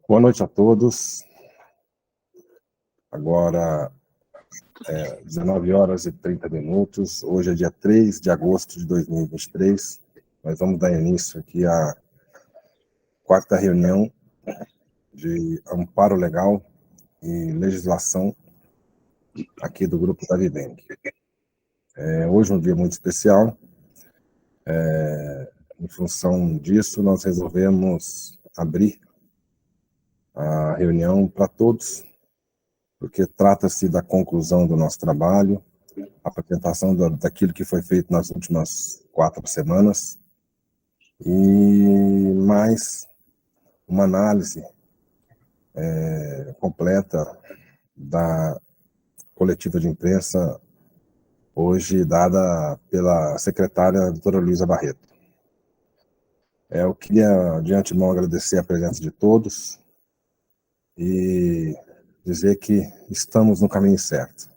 Boa noite a todos. Agora, 19 horas e 30 minutos. Hoje é dia 3 de agosto de 2023. Nós vamos dar início aqui à quarta reunião de amparo legal e legislação aqui do Grupo da Viveng. Hoje é um dia muito especial. Em função disso, nós resolvemos abrir a reunião para todos, porque trata-se da conclusão do nosso trabalho, a apresentação daquilo que foi feito nas últimas 4 semanas, e mais uma análise completa da coletiva de imprensa hoje dada pela secretária doutora Luísa Barreto. Eu queria de antemão agradecer a presença de todos e dizer que estamos no caminho certo?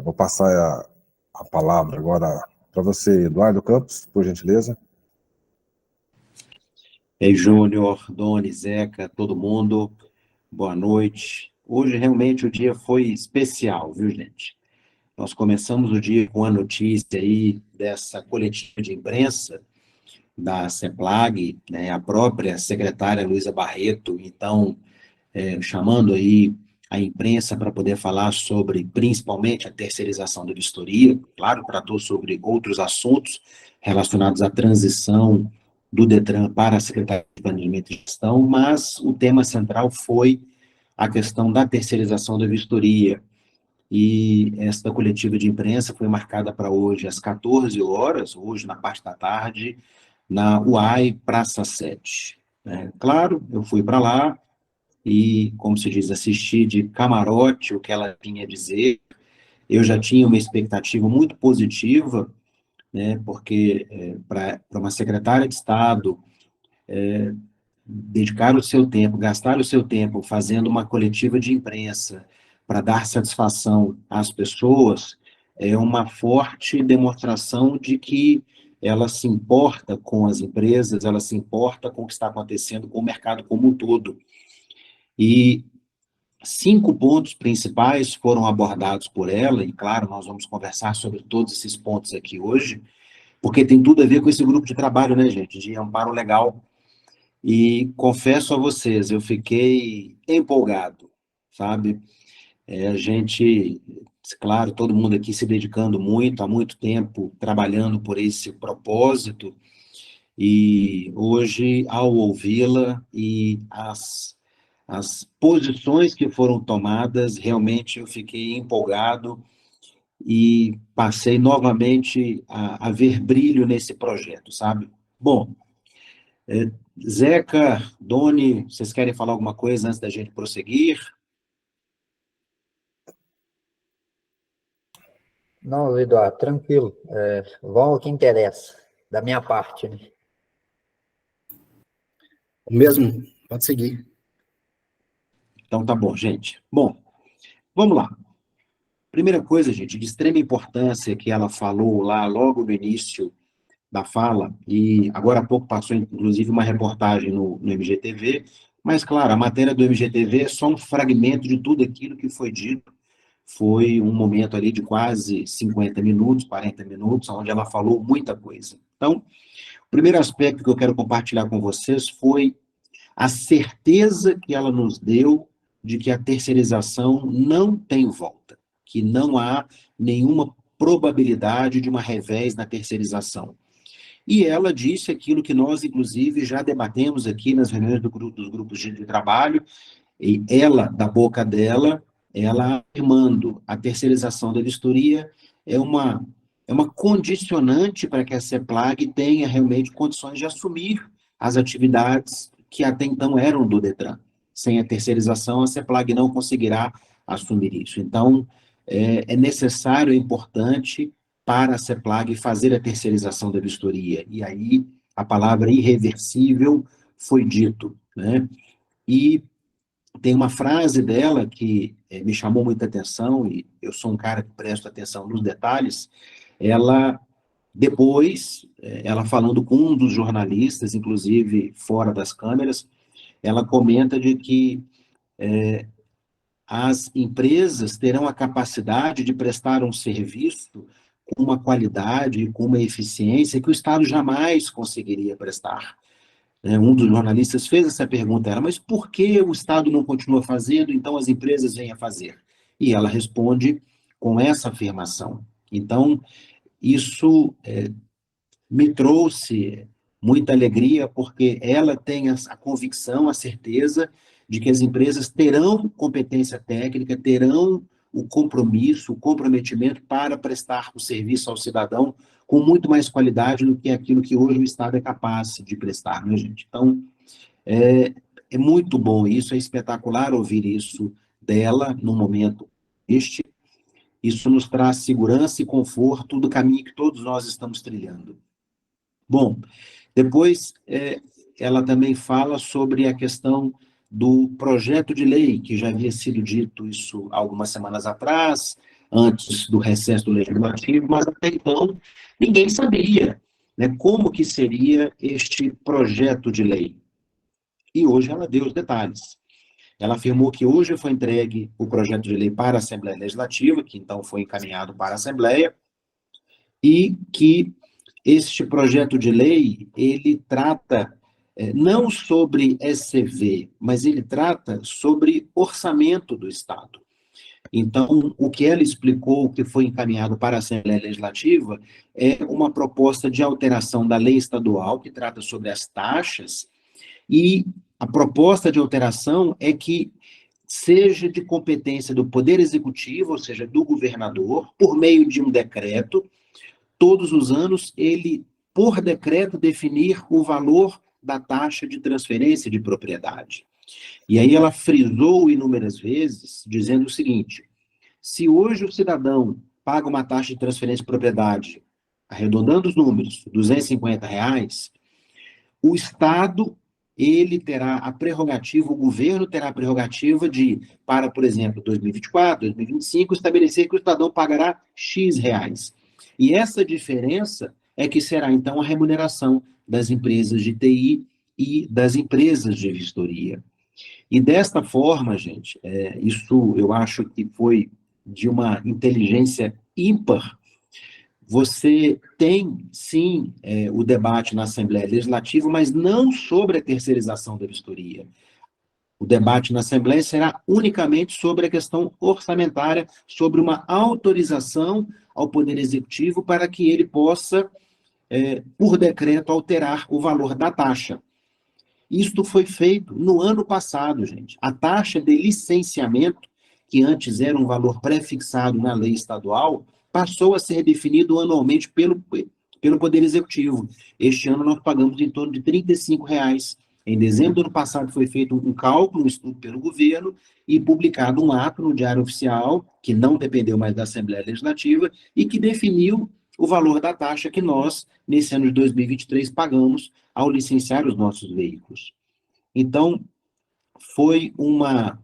Vou passar a palavra agora para você, Eduardo Campos, por gentileza. Ei, Júnior, Doni, Zeca, todo mundo, boa noite. Hoje realmente o dia foi especial, viu, gente? Nós começamos o dia com a notícia aí dessa coletiva de imprensa da CEPLAG, né, a própria secretária Luísa Barreto, então, chamando aí a imprensa para poder falar sobre, principalmente, a terceirização da vistoria. Claro, tratou sobre outros assuntos relacionados à transição do DETRAN para a Secretaria de Planejamento e Gestão, mas o tema central foi a questão da terceirização da vistoria. E esta coletiva de imprensa foi marcada para hoje às 14 horas, hoje na parte da tarde, na UAI Praça 7. Claro, eu fui para lá e, como se diz, assisti de camarote o que ela tinha a dizer. Eu já tinha uma expectativa muito positiva, né, porque para uma secretária de Estado dedicar o seu tempo, gastar o seu tempo fazendo uma coletiva de imprensa para dar satisfação às pessoas, é uma forte demonstração de que ela se importa com as empresas, ela se importa com o que está acontecendo com o mercado como um todo. E 5 pontos principais foram abordados por ela, e claro, nós vamos conversar sobre todos esses pontos aqui hoje, porque tem tudo a ver com esse grupo de trabalho, né, gente, de amparo legal. E confesso a vocês, eu fiquei empolgado, sabe? A gente, claro, todo mundo aqui se dedicando muito, há muito tempo, trabalhando por esse propósito, e hoje, ao ouvi-la e as posições que foram tomadas, realmente eu fiquei empolgado e passei novamente a ver brilho nesse projeto, sabe? Bom, Zeca, Doni, vocês querem falar alguma coisa antes da gente prosseguir? Não, Eduardo, tranquilo. Vamos ao que interessa, da minha parte, né? O mesmo, pode seguir. Então tá bom, gente. Bom, vamos lá. Primeira coisa, gente, de extrema importância que ela falou lá logo no início da fala, e agora há pouco passou, inclusive, uma reportagem no MGTV, mas, claro, a matéria do MGTV é só um fragmento de tudo aquilo que foi dito. Foi um momento ali de quase 50 minutos, 40 minutos, onde ela falou muita coisa. Então, o primeiro aspecto que eu quero compartilhar com vocês foi a certeza que ela nos deu de que a terceirização não tem volta, que não há nenhuma probabilidade de uma revés na terceirização. E ela disse aquilo que nós, inclusive, já debatemos aqui nas reuniões dos grupos de trabalho, e ela, da boca dela, ela afirmando a terceirização da vistoria é uma condicionante para que a CEPLAG tenha realmente condições de assumir as atividades que até então eram do DETRAN. Sem a terceirização, a CEPLAG não conseguirá assumir isso. Então, é necessário, é importante para a CEPLAG fazer a terceirização da vistoria. E aí, a palavra irreversível foi dito, né? E tem uma frase dela que me chamou muita atenção, e eu sou um cara que presta atenção nos detalhes. Ela Depois, ela falando com um dos jornalistas, inclusive fora das câmeras, ela comenta de que as empresas terão a capacidade de prestar um serviço com uma qualidade e com uma eficiência que o Estado jamais conseguiria prestar. Um dos jornalistas fez essa pergunta, era, mas por que o Estado não continua fazendo, então as empresas vêm a fazer? E ela responde com essa afirmação. Então, isso me trouxe muita alegria, porque ela tem a convicção, a certeza de que as empresas terão competência técnica, terão o compromisso, o comprometimento para prestar o serviço ao cidadão com muito mais qualidade do que aquilo que hoje o Estado é capaz de prestar, né, gente? Então, é muito bom isso, é espetacular ouvir isso dela num momento este. Isso nos traz segurança e conforto do caminho que todos nós estamos trilhando. Bom, depois ela também fala sobre a questão do projeto de lei, que já havia sido dito isso algumas semanas atrás, antes do recesso do Legislativo, mas até então ninguém sabia, né, como que seria este projeto de lei. E hoje ela deu os detalhes. Ela afirmou que hoje foi entregue o projeto de lei para a Assembleia Legislativa, que então foi encaminhado para a Assembleia, e que este projeto de lei, ele trata não sobre SCV, mas ele trata sobre orçamento do Estado. Então, o que ela explicou, que foi encaminhado para a Assembleia Legislativa, é uma proposta de alteração da lei estadual, que trata sobre as taxas, e a proposta de alteração é que seja de competência do Poder Executivo, ou seja, do governador, por meio de um decreto, todos os anos, ele, por decreto, definir o valor da taxa de transferência de propriedade. E aí ela frisou inúmeras vezes, dizendo o seguinte: se hoje o cidadão paga uma taxa de transferência de propriedade, arredondando os números, R$250, o Estado, ele terá a prerrogativa, o governo terá a prerrogativa de, para, por exemplo, 2024, 2025, estabelecer que o cidadão pagará X reais. E essa diferença é que será, então, a remuneração das empresas de TI e das empresas de vistoria. E desta forma, gente, isso eu acho que foi de uma inteligência ímpar. Você tem, sim, o debate na Assembleia Legislativa, mas não sobre a terceirização da vistoria. O debate na Assembleia será unicamente sobre a questão orçamentária, sobre uma autorização ao Poder Executivo para que ele possa, por decreto, alterar o valor da taxa. Isto foi feito no ano passado, gente. A taxa de licenciamento, que antes era um valor pré-fixado na lei estadual, passou a ser definido anualmente pelo Poder Executivo. Este ano nós pagamos em torno de R$35. Em dezembro do ano passado foi feito um cálculo, um estudo pelo governo, e publicado um ato no Diário Oficial, que não dependeu mais da Assembleia Legislativa, e que definiu o valor da taxa que nós, nesse ano de 2023, pagamos ao licenciar os nossos veículos. Então, foi uma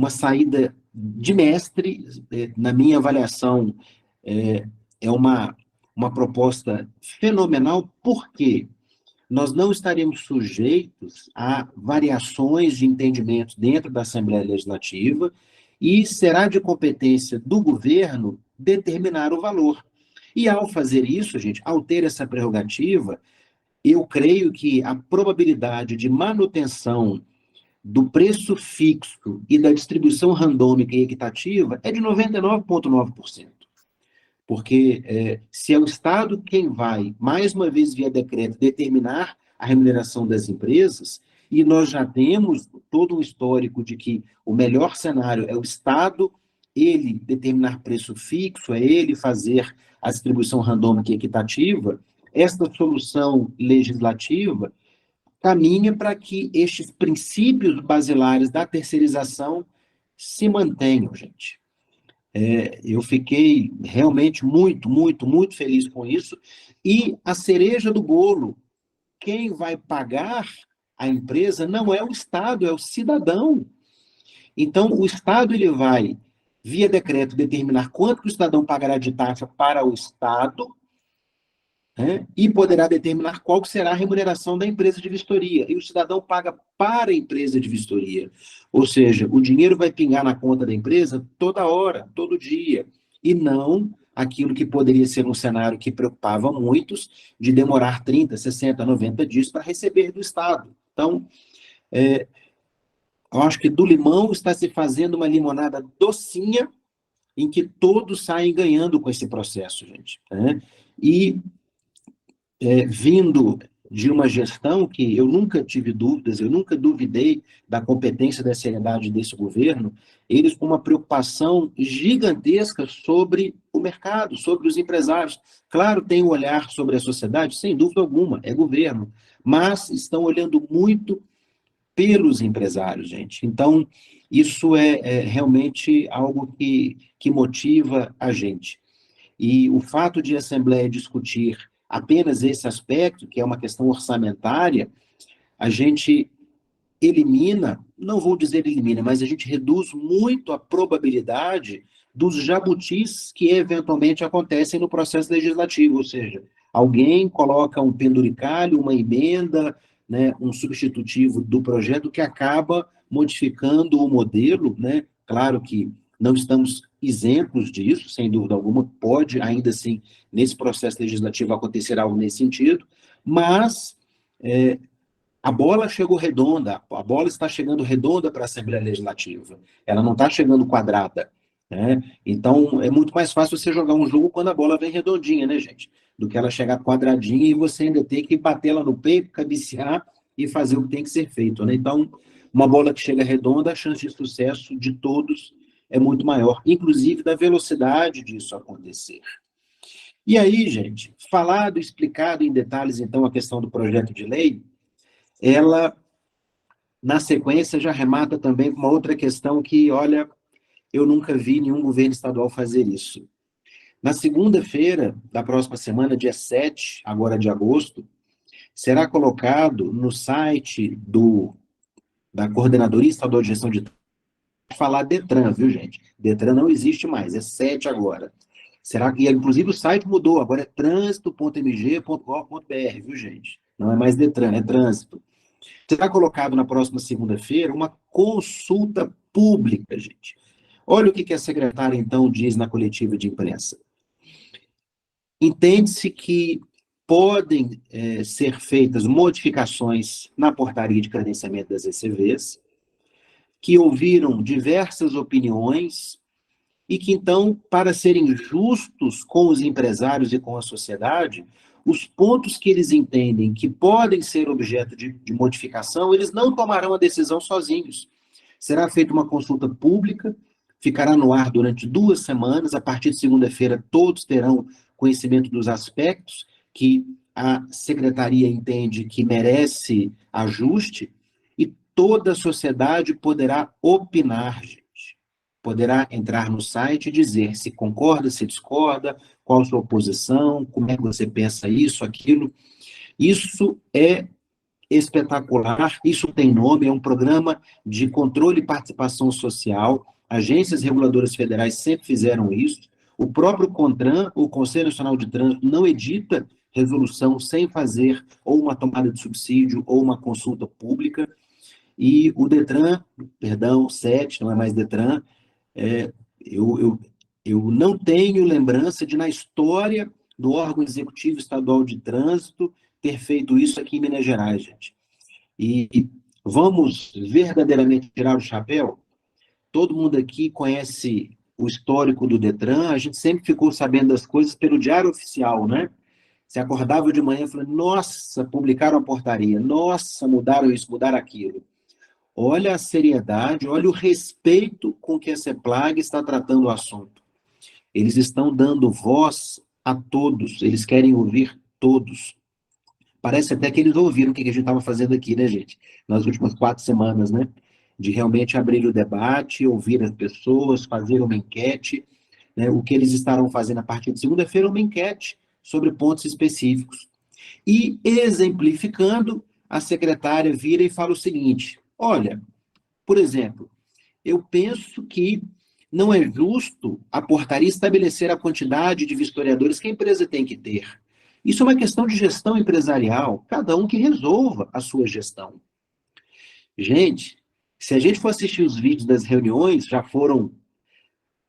saída de mestre, na minha avaliação, é uma proposta fenomenal, porque nós não estaremos sujeitos a variações de entendimentos dentro da Assembleia Legislativa e será de competência do governo determinar o valor. E ao fazer isso, gente, ao ter essa prerrogativa, eu creio que a probabilidade de manutenção do preço fixo e da distribuição randômica e equitativa é de 99,9%. Porque se é o Estado quem vai, mais uma vez via decreto, determinar a remuneração das empresas, e nós já temos todo um histórico de que o melhor cenário é o Estado, ele determinar preço fixo, é ele fazer a distribuição randômica e equitativa, esta solução legislativa caminha para que estes princípios basilares da terceirização se mantenham, gente. Eu fiquei realmente muito, muito, muito feliz com isso. E a cereja do bolo, quem vai pagar a empresa não é o Estado, é o cidadão. Então, o Estado ele vai, via decreto, determinar quanto que o cidadão pagará de taxa para o Estado, né? E poderá determinar qual será a remuneração da empresa de vistoria. E o cidadão paga para a empresa de vistoria. Ou seja, o dinheiro vai pingar na conta da empresa toda hora, todo dia. E não aquilo que poderia ser um cenário que preocupava muitos, de demorar 30, 60, 90 dias para receber do Estado. Então, eu acho que do limão está se fazendo uma limonada docinha, em que todos saem ganhando com esse processo, gente, né? E vindo de uma gestão que eu nunca tive dúvidas, eu nunca duvidei da competência, da seriedade desse governo, eles com uma preocupação gigantesca sobre o mercado, sobre os empresários. Claro, tem um olhar sobre a sociedade, sem dúvida alguma, é governo, mas estão olhando muito pelos empresários, gente. Então, isso é realmente algo que motiva a gente. E o fato de a Assembleia discutir apenas esse aspecto, que é uma questão orçamentária, a gente elimina, não vou dizer elimina, mas a gente reduz muito a probabilidade dos jabutis que eventualmente acontecem no processo legislativo, ou seja, alguém coloca um penduricalho, uma emenda, né, um substitutivo do projeto que acaba modificando o modelo, né? Claro que não estamos isentos disso, sem dúvida alguma, pode ainda assim, nesse processo legislativo acontecer algo nesse sentido, mas a bola chegou redonda, a bola está chegando redonda para a Assembleia Legislativa, ela não está chegando quadrada, né? Então, é muito mais fácil você jogar um jogo quando a bola vem redondinha, né, gente? Do que ela chegar quadradinha e você ainda ter que bater ela no peito, cabecear e fazer o que tem que ser feito, né? Então, uma bola que chega redonda, a chance de sucesso de todos é muito maior, inclusive da velocidade disso acontecer. E aí, gente, falado, explicado em detalhes, então, a questão do projeto de lei, ela, na sequência, já remata também com uma outra questão que, olha, eu nunca vi nenhum governo estadual fazer isso. Na segunda-feira da próxima semana, dia 7, agora de agosto, será colocado no site da Coordenadoria Estadual de Gestão de Trânsito, falar Detran, viu, gente? Detran não existe mais, é 7 agora. Será que, inclusive, o site mudou, agora é trânsito.mg.gov.br, viu, gente? Não é mais Detran, é trânsito. Será colocado na próxima segunda-feira uma consulta pública, gente. Olha o que a secretária, então, diz na coletiva de imprensa. Entende-se que podem ser feitas modificações na portaria de credenciamento das ECVs, que ouviram diversas opiniões e que, então, para serem justos com os empresários e com a sociedade, os pontos que eles entendem que podem ser objeto de modificação, eles não tomarão a decisão sozinhos. Será feita uma consulta pública, ficará no ar durante 2 semanas, a partir de segunda-feira todos terão conhecimento dos aspectos que a secretaria entende que merece ajuste, e toda a sociedade poderá opinar, gente. Poderá entrar no site e dizer se concorda, se discorda, qual a sua posição, como é que você pensa isso, aquilo. Isso é espetacular, isso tem nome, é um programa de controle e participação social. Agências reguladoras federais sempre fizeram isso. O próprio CONTRAN, o Conselho Nacional de Trânsito, não edita resolução sem fazer ou uma tomada de subsídio ou uma consulta pública. E o DETRAN, perdão, 7, não é mais DETRAN, eu não tenho lembrança de, na história do órgão executivo estadual de trânsito, ter feito isso aqui em Minas Gerais, gente. E vamos verdadeiramente tirar o chapéu? Todo mundo aqui conhece o histórico do DETRAN, a gente sempre ficou sabendo das coisas pelo Diário Oficial, né? Você acordava de manhã e falava, nossa, publicaram a portaria, nossa, mudaram isso, mudaram aquilo. Olha a seriedade, olha o respeito com que a CEPLAG está tratando o assunto. Eles estão dando voz a todos, eles querem ouvir todos. Parece até que eles ouviram o que a gente estava fazendo aqui, né, gente? Nas últimas 4 semanas, né? De realmente abrir o debate, ouvir as pessoas, fazer uma enquete, né? O que eles estarão fazendo a partir de segunda-feira, uma enquete sobre pontos específicos. E, exemplificando, a secretária vira e fala o seguinte, olha, por exemplo, eu penso que não é justo a portaria estabelecer a quantidade de vistoriadores que a empresa tem que ter. Isso é uma questão de gestão empresarial, cada um que resolva a sua gestão. Gente, se a gente for assistir os vídeos das reuniões, já foram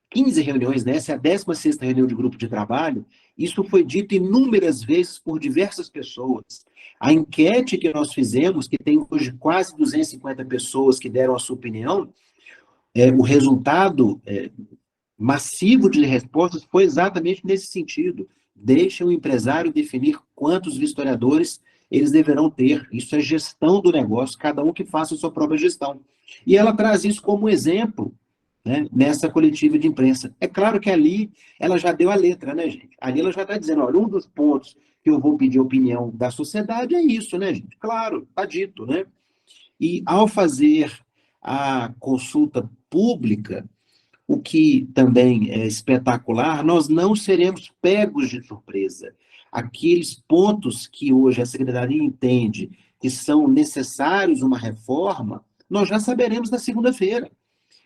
15 reuniões, né? Essa é a 16ª reunião de grupo de trabalho. Isso foi dito inúmeras vezes por diversas pessoas. A enquete que nós fizemos, que tem hoje quase 250 pessoas que deram a sua opinião, o resultado massivo de respostas foi exatamente nesse sentido. Deixa o empresário definir quantos vistoriadores eles deverão ter. Isso é gestão do negócio, cada um que faça a sua própria gestão. E ela traz isso como exemplo, né, nessa coletiva de imprensa. É claro que ali ela já deu a letra, né, gente? Ali ela já está dizendo, olha, um dos pontos que eu vou pedir opinião da sociedade é isso, né, gente? Claro, está dito, né? E ao fazer a consulta pública, o que também é espetacular, nós não seremos pegos de surpresa. Aqueles pontos que hoje a Secretaria entende que são necessários uma reforma, nós já saberemos na segunda-feira.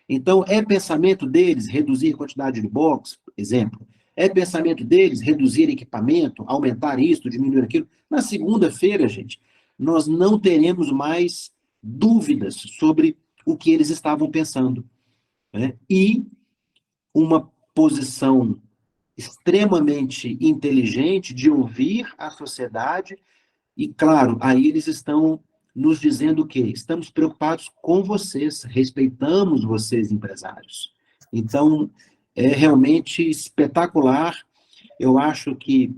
Então, é pensamento deles reduzir a quantidade de box, exemplo. É pensamento deles reduzir equipamento, aumentar isso, diminuir aquilo. Na segunda-feira, gente, nós não teremos mais dúvidas sobre o que eles estavam pensando, né? E uma posição extremamente inteligente de ouvir a sociedade e, claro, aí eles estão nos dizendo o quê? Estamos preocupados com vocês, respeitamos vocês, empresários. Então, é realmente espetacular. Eu acho que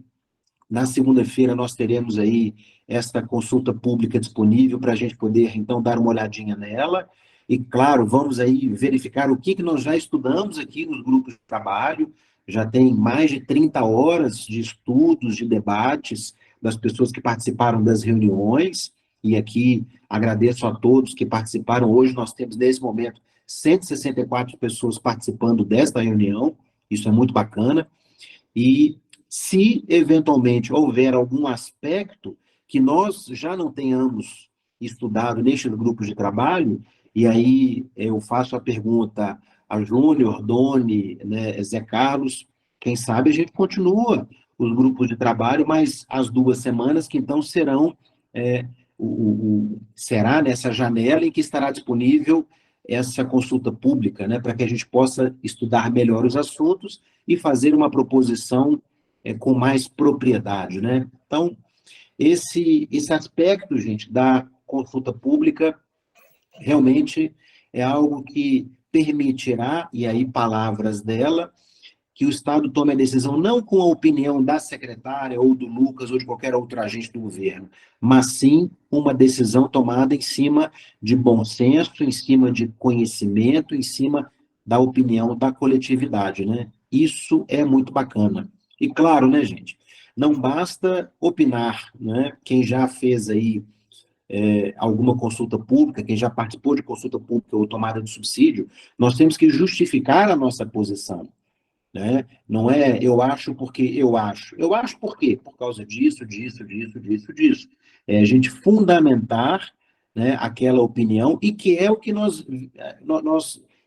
na segunda-feira nós teremos aí esta consulta pública disponível para a gente poder, então, dar uma olhadinha nela. E, claro, vamos aí verificar o que nós já estudamos aqui nos grupos de trabalho. Já tem mais de 30 horas de estudos, de debates das pessoas que participaram das reuniões. E aqui agradeço a todos que participaram. Hoje nós temos, nesse momento, 164 pessoas participando desta reunião. Isso é muito bacana. E se, eventualmente, houver algum aspecto que nós já não tenhamos estudado neste grupo de trabalho, e aí eu faço a pergunta a Júnior, Doni, né, Zé Carlos, quem sabe a gente continua os grupos de trabalho, mas as 2 semanas que então serão, será nessa janela em que estará disponível essa consulta pública, né, para que a gente possa estudar melhor os assuntos e fazer uma proposição com mais propriedade, né? Então, esse aspecto, gente, da consulta pública realmente é algo que permitirá, e aí palavras dela, que o Estado tome a decisão não com a opinião da secretária ou do Lucas ou de qualquer outro agente do governo, mas sim uma decisão tomada em cima de bom senso, em cima de conhecimento, em cima da opinião da coletividade, né? Isso é muito bacana. E claro, né, gente, não basta opinar, né? Quem já fez aí alguma consulta pública, quem já participou de consulta pública ou tomada de subsídio, nós temos que justificar a nossa posição, né? Não é eu acho porque eu acho. Eu acho por quê? Por causa disso, disso, disso, disso, disso. É a gente fundamentar, né, aquela opinião, e que é o que nós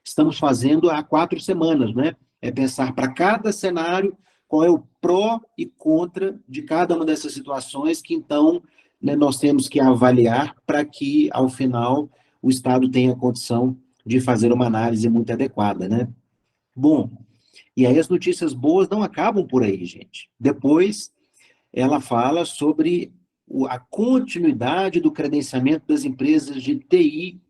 estamos fazendo há 4 semanas, né? É pensar para cada cenário qual é o pró e contra de cada uma dessas situações que, então, né, nós temos que avaliar para que, ao final, o Estado tenha condição de fazer uma análise muito adequada, né? Bom, e aí as notícias boas não acabam por aí, gente. Depois, ela fala sobre a continuidade do credenciamento das empresas de TI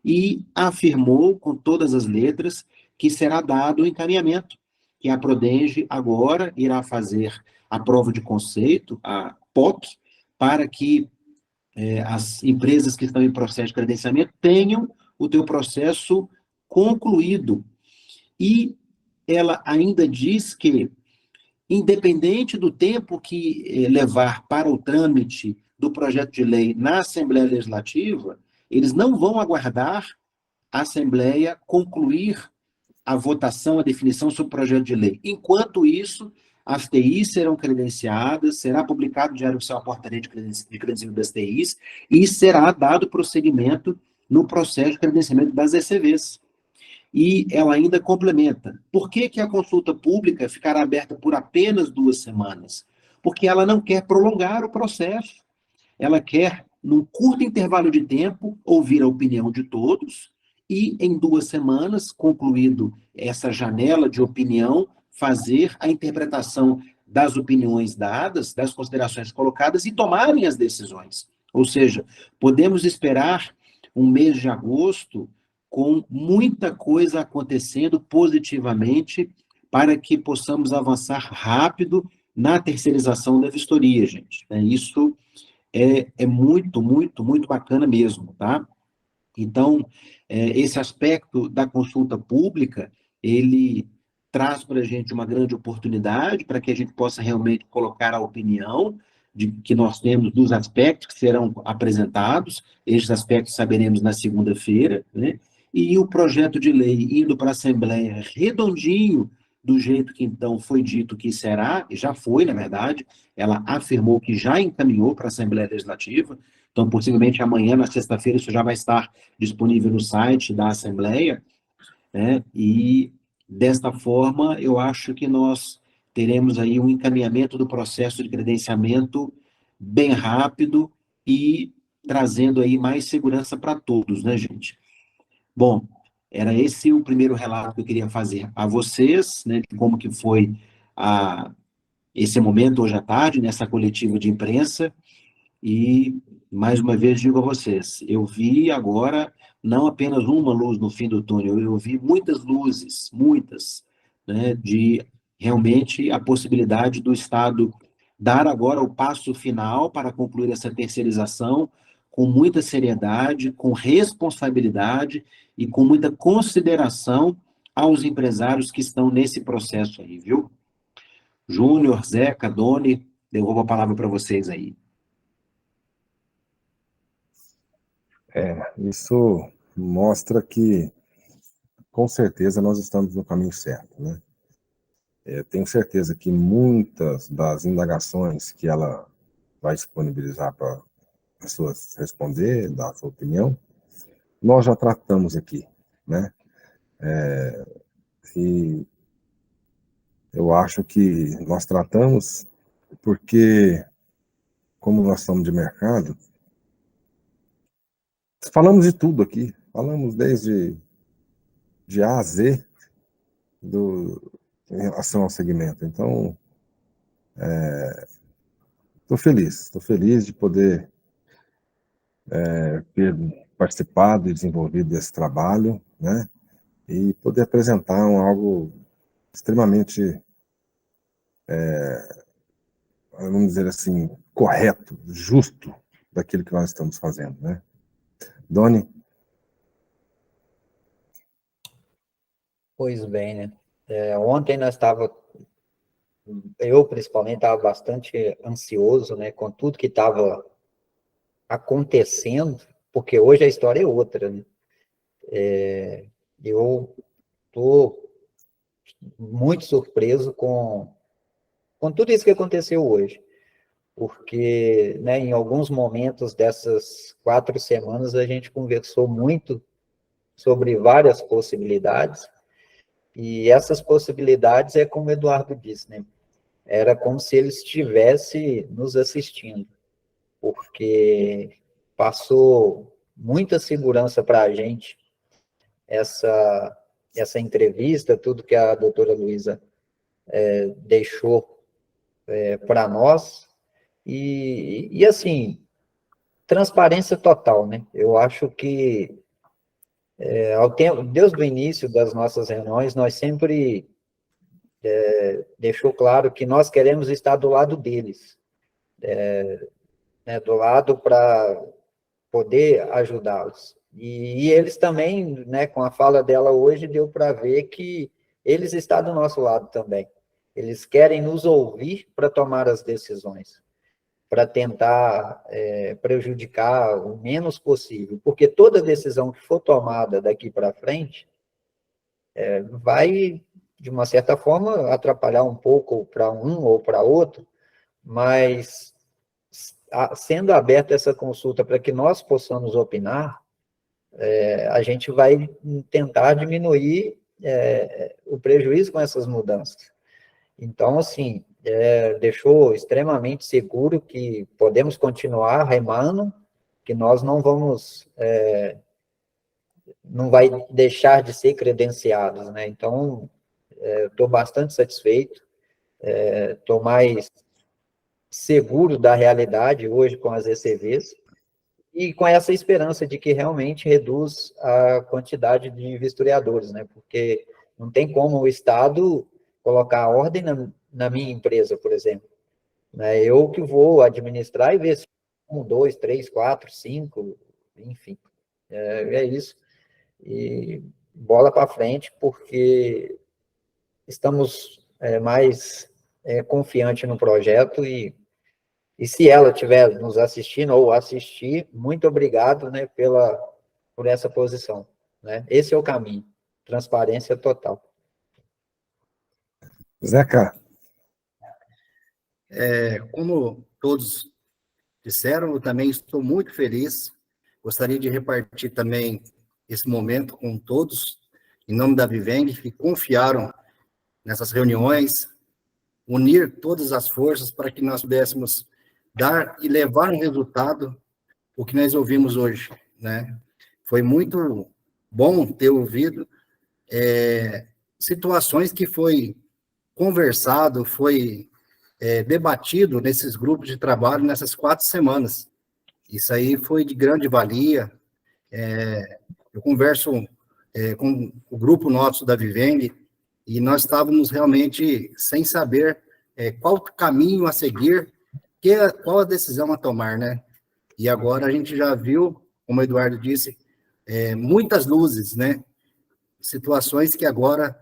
e afirmou, com todas as letras, que será dado o encaminhamento, que a Prodenge agora irá fazer a prova de conceito, a POC, para que as empresas que estão em processo de credenciamento tenham o teu processo concluído. E ela ainda diz que, independente do tempo que levar para o trâmite do projeto de lei na Assembleia Legislativa, eles não vão aguardar a Assembleia concluir a votação, a definição sobre o projeto de lei. Enquanto isso, as TIs serão credenciadas, será publicado no Diário Oficial a portaria de credenciamento das TIs e será dado prosseguimento no processo de credenciamento das ECVs. E ela ainda complementa. Por que a consulta pública ficará aberta por apenas 2 semanas? porque ela não quer prolongar o processo. Ela quer, num curto intervalo de tempo, ouvir a opinião de todos e, em 2 semanas, concluído essa janela de opinião, fazer a interpretação das opiniões dadas, das considerações colocadas e tomarem as decisões. Ou seja, podemos esperar um mês de agosto com muita coisa acontecendo positivamente para que possamos avançar rápido na terceirização da vistoria, gente. Isso é muito, muito, muito bacana mesmo, tá? Então, esse aspecto da consulta pública, ele traz para a gente uma grande oportunidade para que a gente possa realmente colocar a opinião de que nós temos dos aspectos que serão apresentados, esses aspectos saberemos na segunda-feira, né? E o projeto de lei indo para a Assembleia redondinho, do jeito que então foi dito que será, e já foi, na verdade, ela afirmou que já encaminhou para a Assembleia Legislativa, então possivelmente amanhã, na sexta-feira, isso já vai estar disponível no site da Assembleia, né? E desta forma, eu acho que nós teremos aí um encaminhamento do processo de credenciamento bem rápido e trazendo aí mais segurança para todos, né, gente? Bom, era esse o primeiro relato que eu queria fazer a vocês, né, de como que foi esse momento hoje à tarde, nessa coletiva de imprensa, e, mais uma vez, digo a vocês, eu vi agora não apenas uma luz no fim do túnel, eu vi muitas luzes, muitas, né, de realmente a possibilidade do Estado dar agora o passo final para concluir essa terceirização com muita seriedade, com responsabilidade e com muita consideração aos empresários que estão nesse processo aí, viu? Júnior, Zeca, Doni, devolvo a palavra para vocês aí. Isso mostra que, com certeza, nós estamos no caminho certo, né? Tenho certeza que muitas das indagações que ela vai disponibilizar para as pessoas responder, dar a sua opinião, nós já tratamos aqui, né? E eu acho que nós tratamos porque, como nós somos de mercado, falamos de tudo aqui, falamos desde de A a Z em relação ao segmento. Então, estou feliz de poder ter participado e desenvolvido desse trabalho, né? E poder apresentar algo extremamente, vamos dizer assim, correto, justo daquilo que nós estamos fazendo, né? Doni? Pois bem, né? Ontem eu principalmente estava bastante ansioso, né, com tudo que estava acontecendo, porque hoje a história é outra, né? Eu estou muito surpreso com tudo isso que aconteceu hoje, porque, né, em alguns momentos dessas 4 semanas a gente conversou muito sobre várias possibilidades, e essas possibilidades é como o Eduardo disse, né? Era como se ele estivesse nos assistindo, porque passou muita segurança para a gente essa entrevista, tudo que a doutora Luísa deixou para nós, e assim, transparência total, né? Eu acho que desde o início das nossas reuniões, nós sempre deixou claro que nós queremos estar do lado deles, né, do lado para poder ajudá-los. E eles também, né, com a fala dela hoje, deu para ver que eles estão do nosso lado também. Eles querem nos ouvir para tomar as decisões, para tentar prejudicar o menos possível, porque toda decisão que for tomada daqui para frente vai, de uma certa forma, atrapalhar um pouco para um ou para outro, mas sendo aberta essa consulta para que nós possamos opinar, a gente vai tentar diminuir o prejuízo com essas mudanças. Então, assim, deixou extremamente seguro que podemos continuar remando, que nós não vamos, não vai deixar de ser credenciados, né? Então, estou bastante satisfeito, estou mais seguro da realidade hoje com as ECVs, e com essa esperança de que realmente reduz a quantidade de vistoriadores, né? Porque não tem como o Estado colocar a ordem na minha empresa, por exemplo. Né? Eu que vou administrar e ver se 1, 2, 3, 4, 5, enfim. É isso. E bola para frente, porque estamos mais confiantes no projeto e se ela estiver nos assistindo ou assistir, muito obrigado, né, por essa posição. Né? Esse é o caminho, transparência total. Zeca, Como todos disseram, eu também estou muito feliz. Gostaria de repartir também esse momento com todos, em nome da Viveng, que confiaram nessas reuniões, unir todas as forças para que nós pudéssemos dar e levar um resultado o que nós ouvimos hoje, né? Foi muito bom ter ouvido situações que foi conversado, foi debatido nesses grupos de trabalho nessas 4 semanas. Isso aí foi de grande valia. Eu converso com o grupo nosso da Viveng e nós estávamos realmente sem saber qual caminho a seguir, qual a decisão a tomar, né? E agora a gente já viu, como o Eduardo disse, muitas luzes, né? Situações que agora,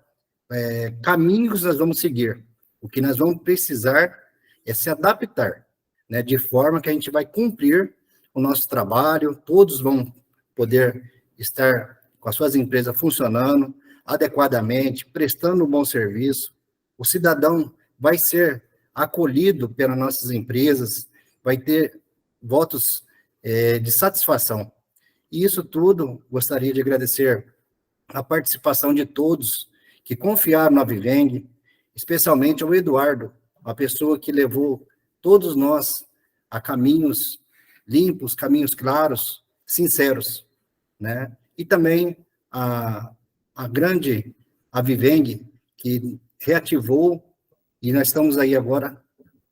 caminhos nós vamos seguir. O que nós vamos precisar é se adaptar, né? De forma que a gente vai cumprir o nosso trabalho, todos vão poder estar com as suas empresas funcionando adequadamente, prestando um bom serviço. O cidadão vai ser acolhido pelas nossas empresas, vai ter votos de satisfação. E isso tudo, gostaria de agradecer a participação de todos que confiaram na Viveng, especialmente ao Eduardo, uma pessoa que levou todos nós a caminhos limpos, caminhos claros, sinceros, né? E também a Viveng, que reativou, e nós estamos aí agora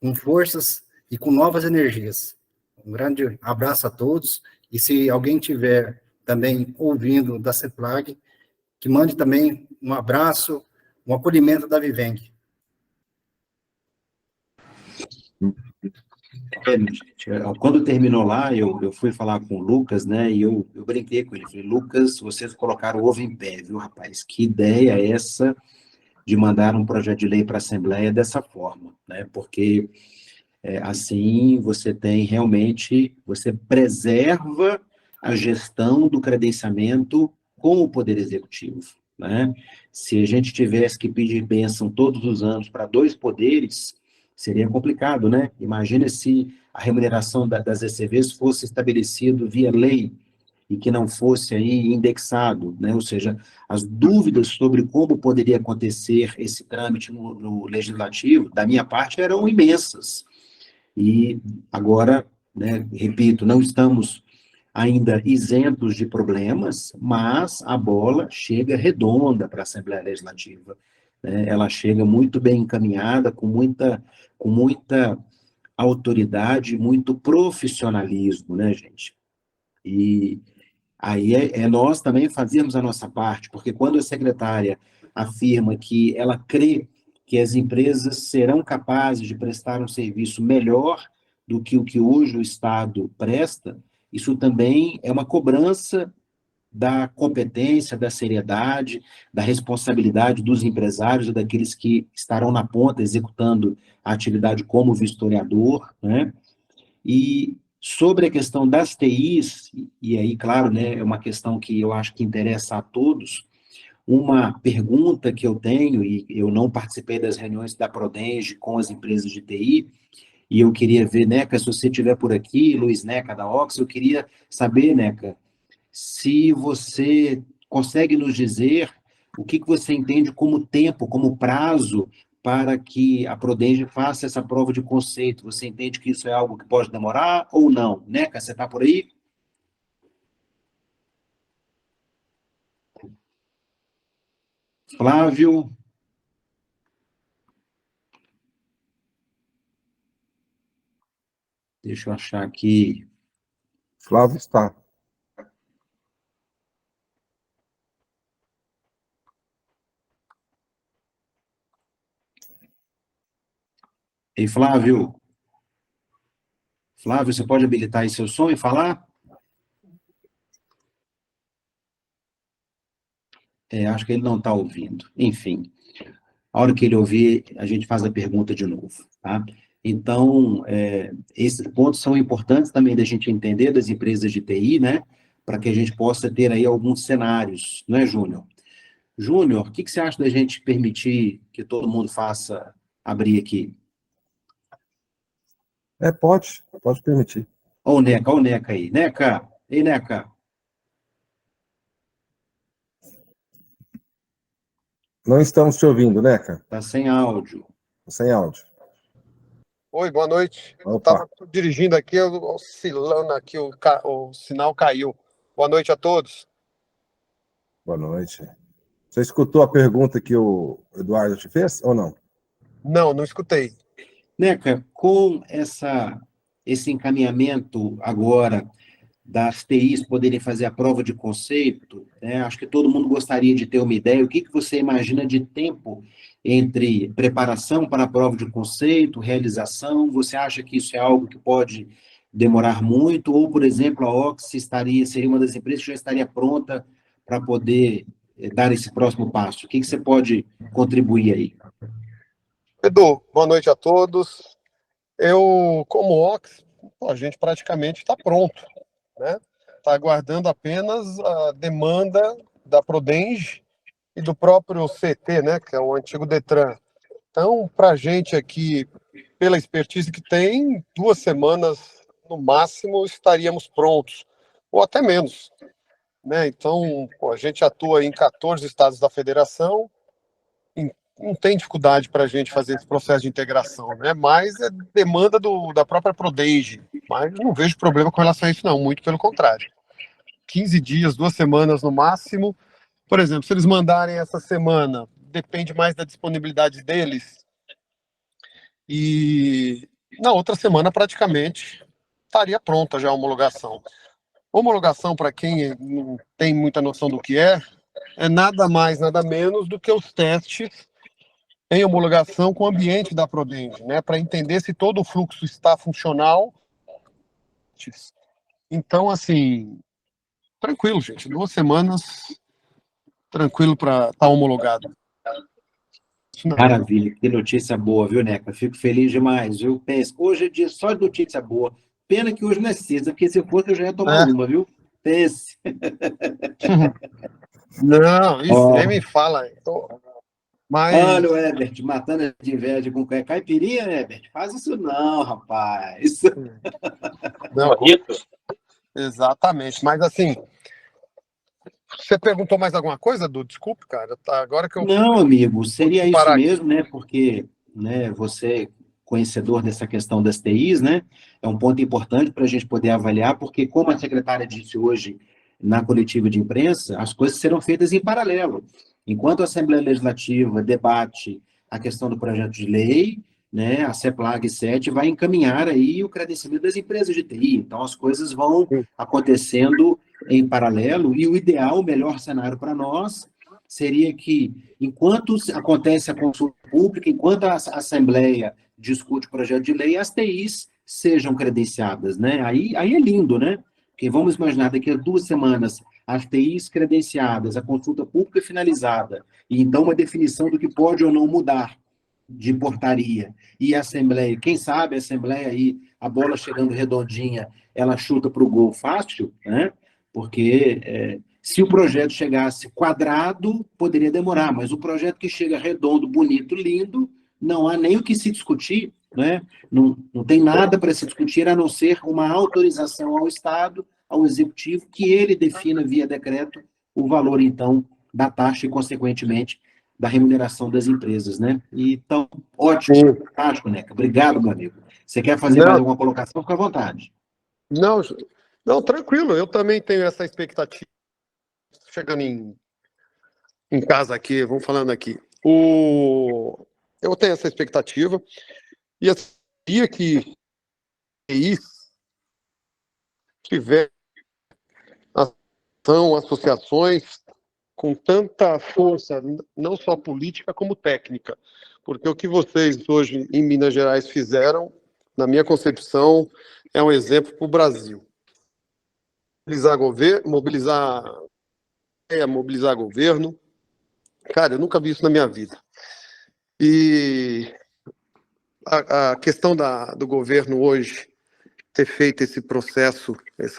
com forças e com novas energias. Um grande abraço a todos, e se alguém tiver também ouvindo da CEPLAG, que mande também um abraço, um acolhimento da Viveng. Quando terminou lá, eu fui falar com o Lucas, né, e eu brinquei com ele, falei, Lucas, vocês colocaram o ovo em pé, viu, rapaz? Que ideia é essa de mandar um projeto de lei para a Assembleia dessa forma, né? Porque assim você tem realmente, você preserva a gestão do credenciamento com o Poder Executivo, né? Se a gente tivesse que pedir bênção todos os anos para 2 poderes, seria complicado, né? Imagina se a remuneração das ECVs fosse estabelecido via lei e que não fosse aí indexado, né? Ou seja, as dúvidas sobre como poderia acontecer esse trâmite no legislativo, da minha parte, eram imensas. E agora, né, repito, não estamos ainda isentos de problemas, mas a bola chega redonda para a Assembleia Legislativa, né? Ela chega muito bem encaminhada, com muita autoridade, muito profissionalismo, né, gente? E aí nós também fazermos a nossa parte, porque quando a secretária afirma que ela crê que as empresas serão capazes de prestar um serviço melhor do que o que hoje o Estado presta, isso também é uma cobrança da competência, da seriedade, da responsabilidade dos empresários e daqueles que estarão na ponta executando a atividade como vistoriador, né? E sobre a questão das TIs, e aí, claro, né, é uma questão que eu acho que interessa a todos, uma pergunta que eu tenho, e eu não participei das reuniões da Prodenge com as empresas de TI, e eu queria ver, Neca, se você estiver por aqui, Luiz Neca da Ox, eu queria saber, Neca, se você consegue nos dizer o que você entende como tempo, como prazo para que a Prodenge faça essa prova de conceito? Você entende que isso é algo que pode demorar ou não? Neca, você está por aí? Flávio? Deixa eu achar aqui. Flávio está. Ei, Flávio? Flávio, você pode habilitar aí seu som e falar? Acho que ele não está ouvindo. Enfim, a hora que ele ouvir, a gente faz a pergunta de novo, tá? Então, esses pontos são importantes também da gente entender das empresas de TI, né? Para que a gente possa ter aí alguns cenários, não é, Júnior? Júnior, o que você acha da gente permitir que todo mundo faça abrir aqui? Pode permitir. Olha o Neca aí. Neca, ei, Neca. Não estamos te ouvindo, Neca. Tá sem áudio. Sem áudio. Oi, boa noite. Eu estava dirigindo aqui, oscilando aqui, o sinal caiu. Boa noite a todos. Boa noite. Você escutou a pergunta que o Eduardo te fez, ou não? Não, não escutei. Neca, com esse encaminhamento agora das TIs poderem fazer a prova de conceito, né, acho que todo mundo gostaria de ter uma ideia. O que você imagina de tempo entre preparação para a prova de conceito, realização? Você acha que isso é algo que pode demorar muito? Ou, por exemplo, a Oxy seria uma das empresas que já estaria pronta para poder dar esse próximo passo? O que você pode contribuir aí? Edu, boa noite a todos. Eu, como Ox, a gente praticamente está pronto, né? Está aguardando apenas a demanda da Prodenge e do próprio CT, né? Que é o antigo Detran. Então, para a gente aqui, pela expertise que tem, 2 semanas no máximo estaríamos prontos, ou até menos, né? Então, a gente atua em 14 estados da federação, não tem dificuldade para a gente fazer esse processo de integração, né? Mas é demanda da própria Prodenge, mas não vejo problema com relação a isso não, muito pelo contrário. 15 dias, 2 semanas no máximo. Por exemplo, se eles mandarem essa semana, depende mais da disponibilidade deles, e na outra semana praticamente estaria pronta já a homologação. Homologação, para quem não tem muita noção do que é nada mais, nada menos do que os testes em homologação com o ambiente da Prodenge, né, para entender se todo o fluxo está funcional. Então, assim, tranquilo, gente, 2 semanas, tranquilo para estar homologado. Maravilha, que notícia boa, viu, Neca? Fico feliz demais, viu? Pense, hoje é dia só de notícia boa. Pena que hoje não é sexta, porque se fosse eu já ia tomar uma, viu? Pense. Não, isso nem me fala. Mas... Olha o Herbert, matando de inveja com caipirinha, Herbert? Faz isso não, rapaz. Não, exatamente, mas assim, você perguntou mais alguma coisa, Du? Desculpe, cara, agora que eu... Não, amigo, seria isso mesmo, né? Porque, né, você, conhecedor dessa questão das TIs, né? É um ponto importante para a gente poder avaliar, porque, como a secretária disse hoje na coletiva de imprensa, as coisas serão feitas em paralelo. Enquanto a Assembleia Legislativa debate a questão do projeto de lei, né, a CEPLAG 7 vai encaminhar aí o credenciamento das empresas de TI. Então, as coisas vão acontecendo em paralelo, e o ideal, o melhor cenário para nós, seria que, enquanto acontece a consulta pública, enquanto a Assembleia discute o projeto de lei, as TIs sejam credenciadas, né? Aí é lindo, né? Porque vamos imaginar, daqui a 2 semanas, as TIs credenciadas, a consulta pública finalizada, e então uma definição do que pode ou não mudar de portaria, e a Assembleia, quem sabe a Assembleia aí, a bola chegando redondinha, ela chuta para o gol fácil, né? Porque se o projeto chegasse quadrado, poderia demorar, mas o projeto que chega redondo, bonito, lindo, não há nem o que se discutir, né? Não tem nada para se discutir, a não ser uma autorização ao Estado, ao Executivo, que ele defina via decreto o valor, então, da taxa e, consequentemente, da remuneração das empresas, né? Então, ótimo, fantástico, Neca. Obrigado, meu amigo. Você quer fazer mais alguma colocação? Fica à vontade. Não, não, tranquilo, eu também tenho essa expectativa. Chegando em casa aqui, vamos falando aqui. Eu tenho essa expectativa, e eu sabia que isso tiver associações com tanta força, não só política, como técnica. Porque o que vocês hoje em Minas Gerais fizeram, na minha concepção, é um exemplo para o Brasil. Mobilizar governo. Cara, eu nunca vi isso na minha vida. E a questão do governo hoje ter feito esse processo, esse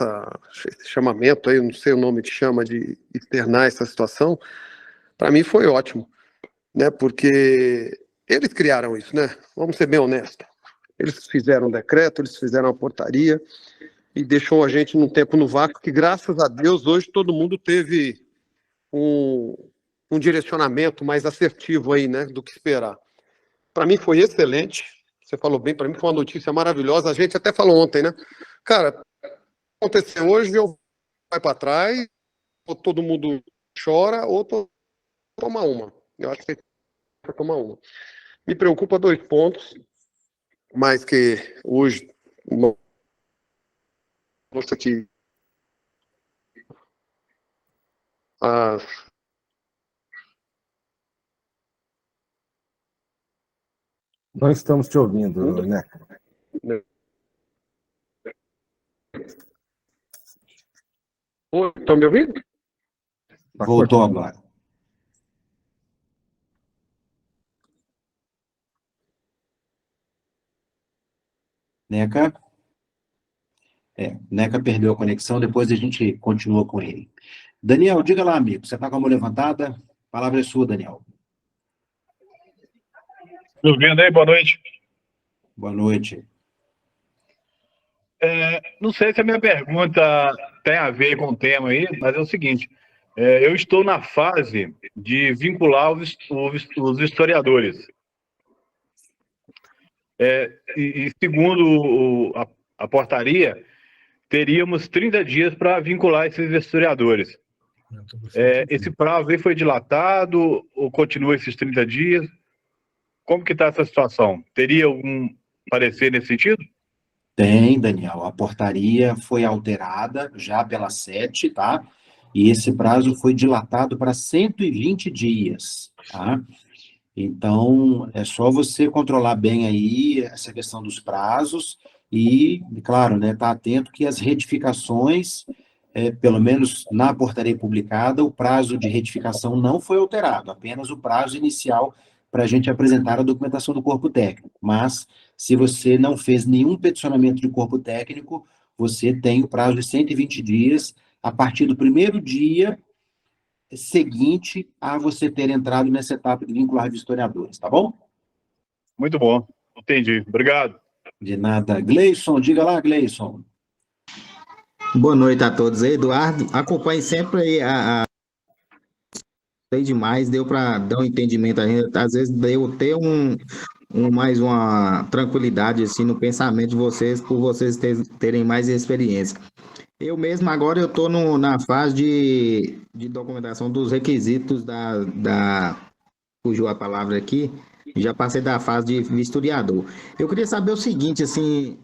chamamento, aí, eu não sei o nome que chama, de externar essa situação, para mim foi ótimo, né? Porque eles criaram isso, né? Vamos ser bem honestos. Eles fizeram um decreto, eles fizeram uma portaria e deixou a gente num tempo no vácuo que, graças a Deus, hoje todo mundo teve um direcionamento mais assertivo aí, né, do que esperar. Para mim foi excelente. Você falou bem, para mim foi uma notícia maravilhosa. A gente até falou ontem, né? Cara, acontecer hoje, eu vai para trás, ou todo mundo chora, ou toma uma. Eu acho que vai tomar uma. Me preocupa 2 pontos, mais que hoje, uma moça que Não estamos te ouvindo, Neca. Estão me ouvindo? Voltou agora. Neca? Neca perdeu a conexão, depois a gente continua com ele. Daniel, diga lá, amigo, você está com a mão levantada? A palavra é sua, Daniel. Me ouvindo aí? Boa noite. Boa noite. Não sei se a minha pergunta tem a ver com o tema aí, mas é o seguinte, eu estou na fase de vincular os historiadores. E segundo a portaria, teríamos 30 dias para vincular esses historiadores. Esse prazo aí foi dilatado ou continua esses 30 dias? Como que está essa situação? Teria algum parecer nesse sentido? Tem, Daniel. A portaria foi alterada já pela 7, tá? E esse prazo foi dilatado para 120 dias, tá? Então, é só você controlar bem aí essa questão dos prazos e, claro, né, tá atento que as retificações, pelo menos na portaria publicada, o prazo de retificação não foi alterado, apenas o prazo inicial para a gente apresentar a documentação do corpo técnico. Mas, se você não fez nenhum peticionamento de corpo técnico, você tem o prazo de 120 dias a partir do primeiro dia seguinte a você ter entrado nessa etapa de vincular historiadores, tá bom? Muito bom, entendi. Obrigado. De nada. Gleison, diga lá, Gleison. Boa noite a todos. Eduardo, acompanhe sempre aí sei demais, deu para dar um entendimento a gente, às vezes deu ter mais uma tranquilidade assim no pensamento de vocês, por vocês terem mais experiência. Eu mesmo agora eu estou na fase de documentação dos requisitos fugiu a palavra aqui, já passei da fase de vistoriador. Eu queria saber o seguinte, assim,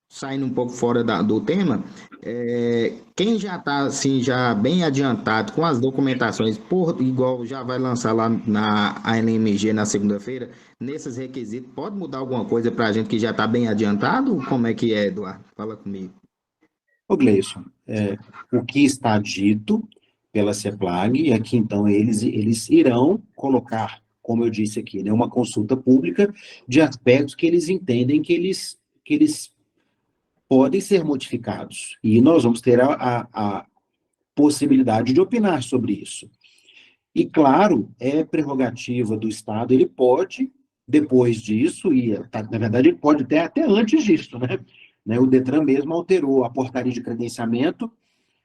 saindo um pouco fora do tema, quem já está assim, já bem adiantado com as documentações, igual já vai lançar lá na ANMG na segunda-feira, nesses requisitos, pode mudar alguma coisa para a gente que já está bem adiantado? Como é que é, Eduardo? Fala comigo. Ô, Gleison, o que está dito pela CEPLAG é que, então, eles irão colocar, como eu disse aqui, né, uma consulta pública de aspectos que eles entendem que eles podem ser modificados. E nós vamos ter a possibilidade de opinar sobre isso. E, claro, é prerrogativa do Estado, ele pode, depois disso, na verdade, ele pode até antes disso, né? O Detran mesmo alterou a portaria de credenciamento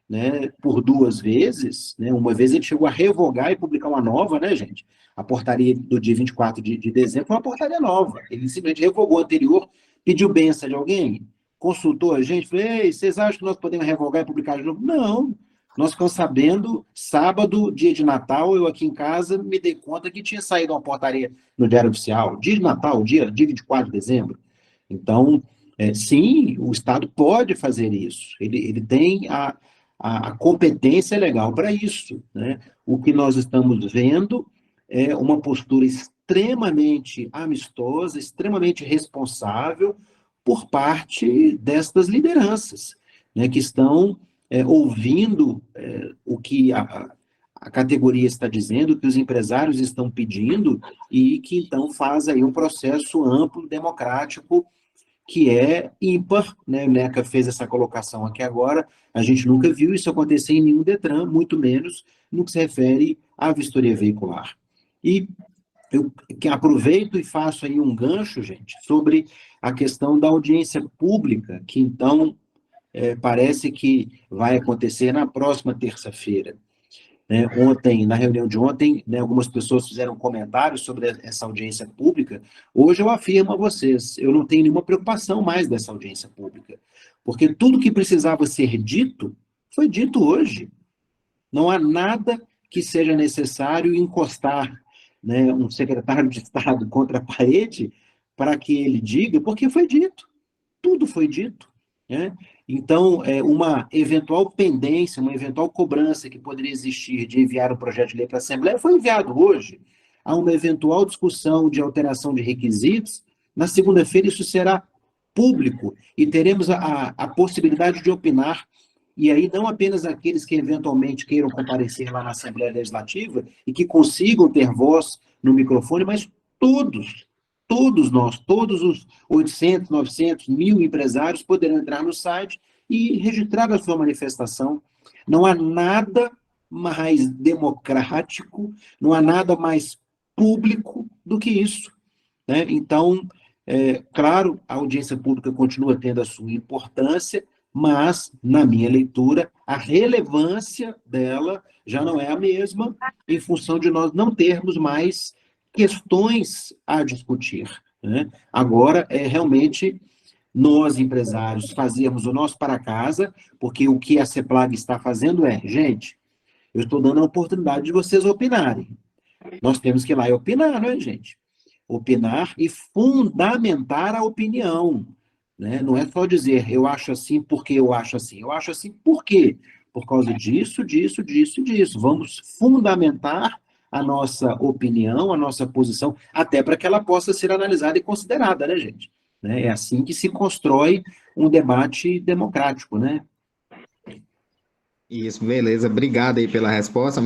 né, por 2 vezes, né, uma vez ele chegou a revogar e publicar uma nova, né, gente? A portaria do dia 24 de dezembro foi uma portaria nova. Ele simplesmente revogou a anterior, pediu benção de alguém, consultou a gente, falou, ei, vocês acham que nós podemos revogar e publicar de novo? Não. Nós ficamos sabendo, sábado, dia de Natal, eu aqui em casa me dei conta que tinha saído uma portaria no Diário Oficial, dia de Natal, dia 24 de dezembro. Então, sim, o Estado pode fazer isso. Ele tem a competência legal para isso, né? O que nós estamos vendo é uma postura extremamente amistosa, extremamente responsável por parte destas lideranças, né, que estão ouvindo o que a categoria está dizendo, o que os empresários estão pedindo, e que então faz aí um processo amplo, democrático, que é ímpar, né? O Neca fez essa colocação aqui agora, a gente nunca viu isso acontecer em nenhum Detran, muito menos no que se refere à vistoria veicular. E eu aproveito e faço aí um gancho, gente, sobre a questão da audiência pública, que então parece que vai acontecer na próxima terça-feira. Ontem, na reunião de ontem, né, algumas pessoas fizeram comentários sobre essa audiência pública. Hoje eu afirmo a vocês, eu não tenho nenhuma preocupação mais dessa audiência pública, porque tudo que precisava ser dito, foi dito hoje. Não há nada que seja necessário encostar, né, um secretário de Estado contra a parede para que ele diga, porque foi dito. Tudo foi dito, né? Então, uma eventual pendência, uma eventual cobrança que poderia existir de enviar um projeto de lei para a Assembleia foi enviado hoje. Há uma eventual discussão de alteração de requisitos. Na segunda-feira, isso será público e teremos a possibilidade de opinar. E aí, não apenas aqueles que eventualmente queiram comparecer lá na Assembleia Legislativa e que consigam ter voz no microfone, mas todos nós, todos os 800, 900, 1.000 empresários poderão entrar no site e registrar a sua manifestação. Não há nada mais democrático, não há nada mais público do que isso, né? Então, claro, a audiência pública continua tendo a sua importância, mas, na minha leitura, a relevância dela já não é a mesma, em função de nós não termos mais questões a discutir, né? Agora, realmente, nós, empresários, fazermos o nosso para casa, porque o que a CEPLAG está fazendo gente, eu estou dando a oportunidade de vocês opinarem. Nós temos que ir lá e opinar, não é, gente? Opinar e fundamentar a opinião, né? Não é só dizer, eu acho assim porque eu acho assim. Eu acho assim por quê? Por causa disso, disso, disso e disso. Vamos fundamentar a nossa opinião, a nossa posição, até para que ela possa ser analisada e considerada, né, gente? É assim que se constrói um debate democrático, né? Isso, beleza. Obrigado aí pela resposta.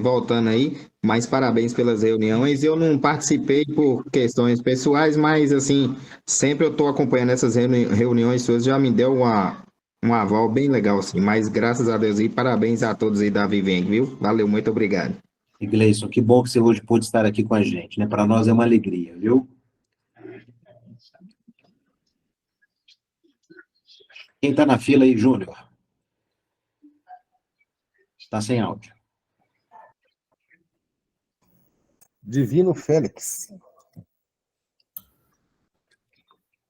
Voltando aí, mais parabéns pelas reuniões. Eu não participei por questões pessoais, mas, assim, sempre eu estou acompanhando essas reuniões suas, já me deu um aval bem legal, assim. Mas, graças a Deus, e parabéns a todos aí da Viveng, viu? Valeu, muito obrigado. E Gleison, que bom que você hoje pôde estar aqui com a gente, né? Para nós é uma alegria, viu? Quem está na fila aí, Júnior? Está sem áudio. Divino Félix.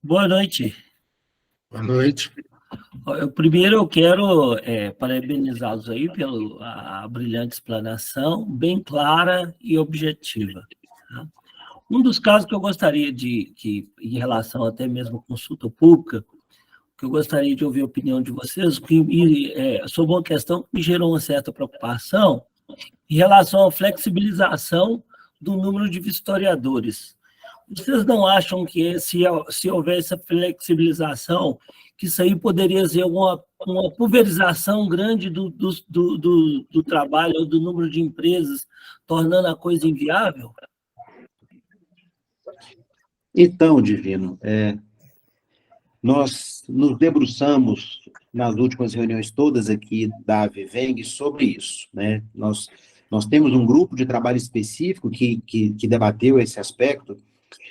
Boa noite. Boa noite. Primeiro eu quero parabenizá-los aí pela brilhante explanação, bem clara e objetiva. Tá? Um dos casos que eu gostaria em relação até mesmo à consulta pública, que eu gostaria de ouvir a opinião de vocês, sobre uma questão que me gerou uma certa preocupação em relação à flexibilização do número de vistoriadores. Vocês não acham que se houver essa flexibilização, que isso aí poderia ser uma pulverização grande do trabalho ou do número de empresas, tornando a coisa inviável? Então, Divino, nós nos debruçamos nas últimas reuniões todas aqui da Viveng sobre isso, né? Nós temos um grupo de trabalho específico que debateu esse aspecto,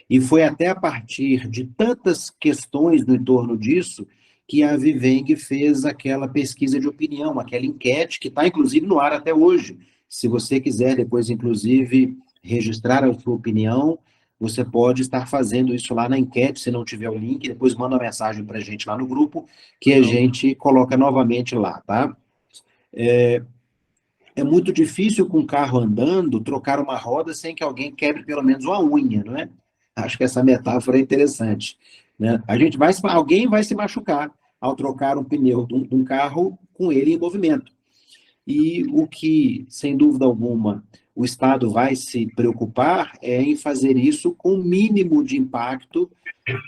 e foi até a partir de tantas questões no entorno disso que a Viveng fez aquela pesquisa de opinião, aquela enquete que está, inclusive, no ar até hoje. Se você quiser depois, inclusive, registrar a sua opinião, você pode estar fazendo isso lá na enquete, se não tiver o link, depois manda uma mensagem para a gente lá no grupo, que a gente coloca novamente lá, tá? É muito difícil com o carro andando trocar uma roda sem que alguém quebre pelo menos uma unha, não é? Acho que essa metáfora é interessante, né? Alguém vai se machucar ao trocar um pneu de um carro com ele em movimento. E o que, sem dúvida alguma, o Estado vai se preocupar é em fazer isso com o mínimo de impacto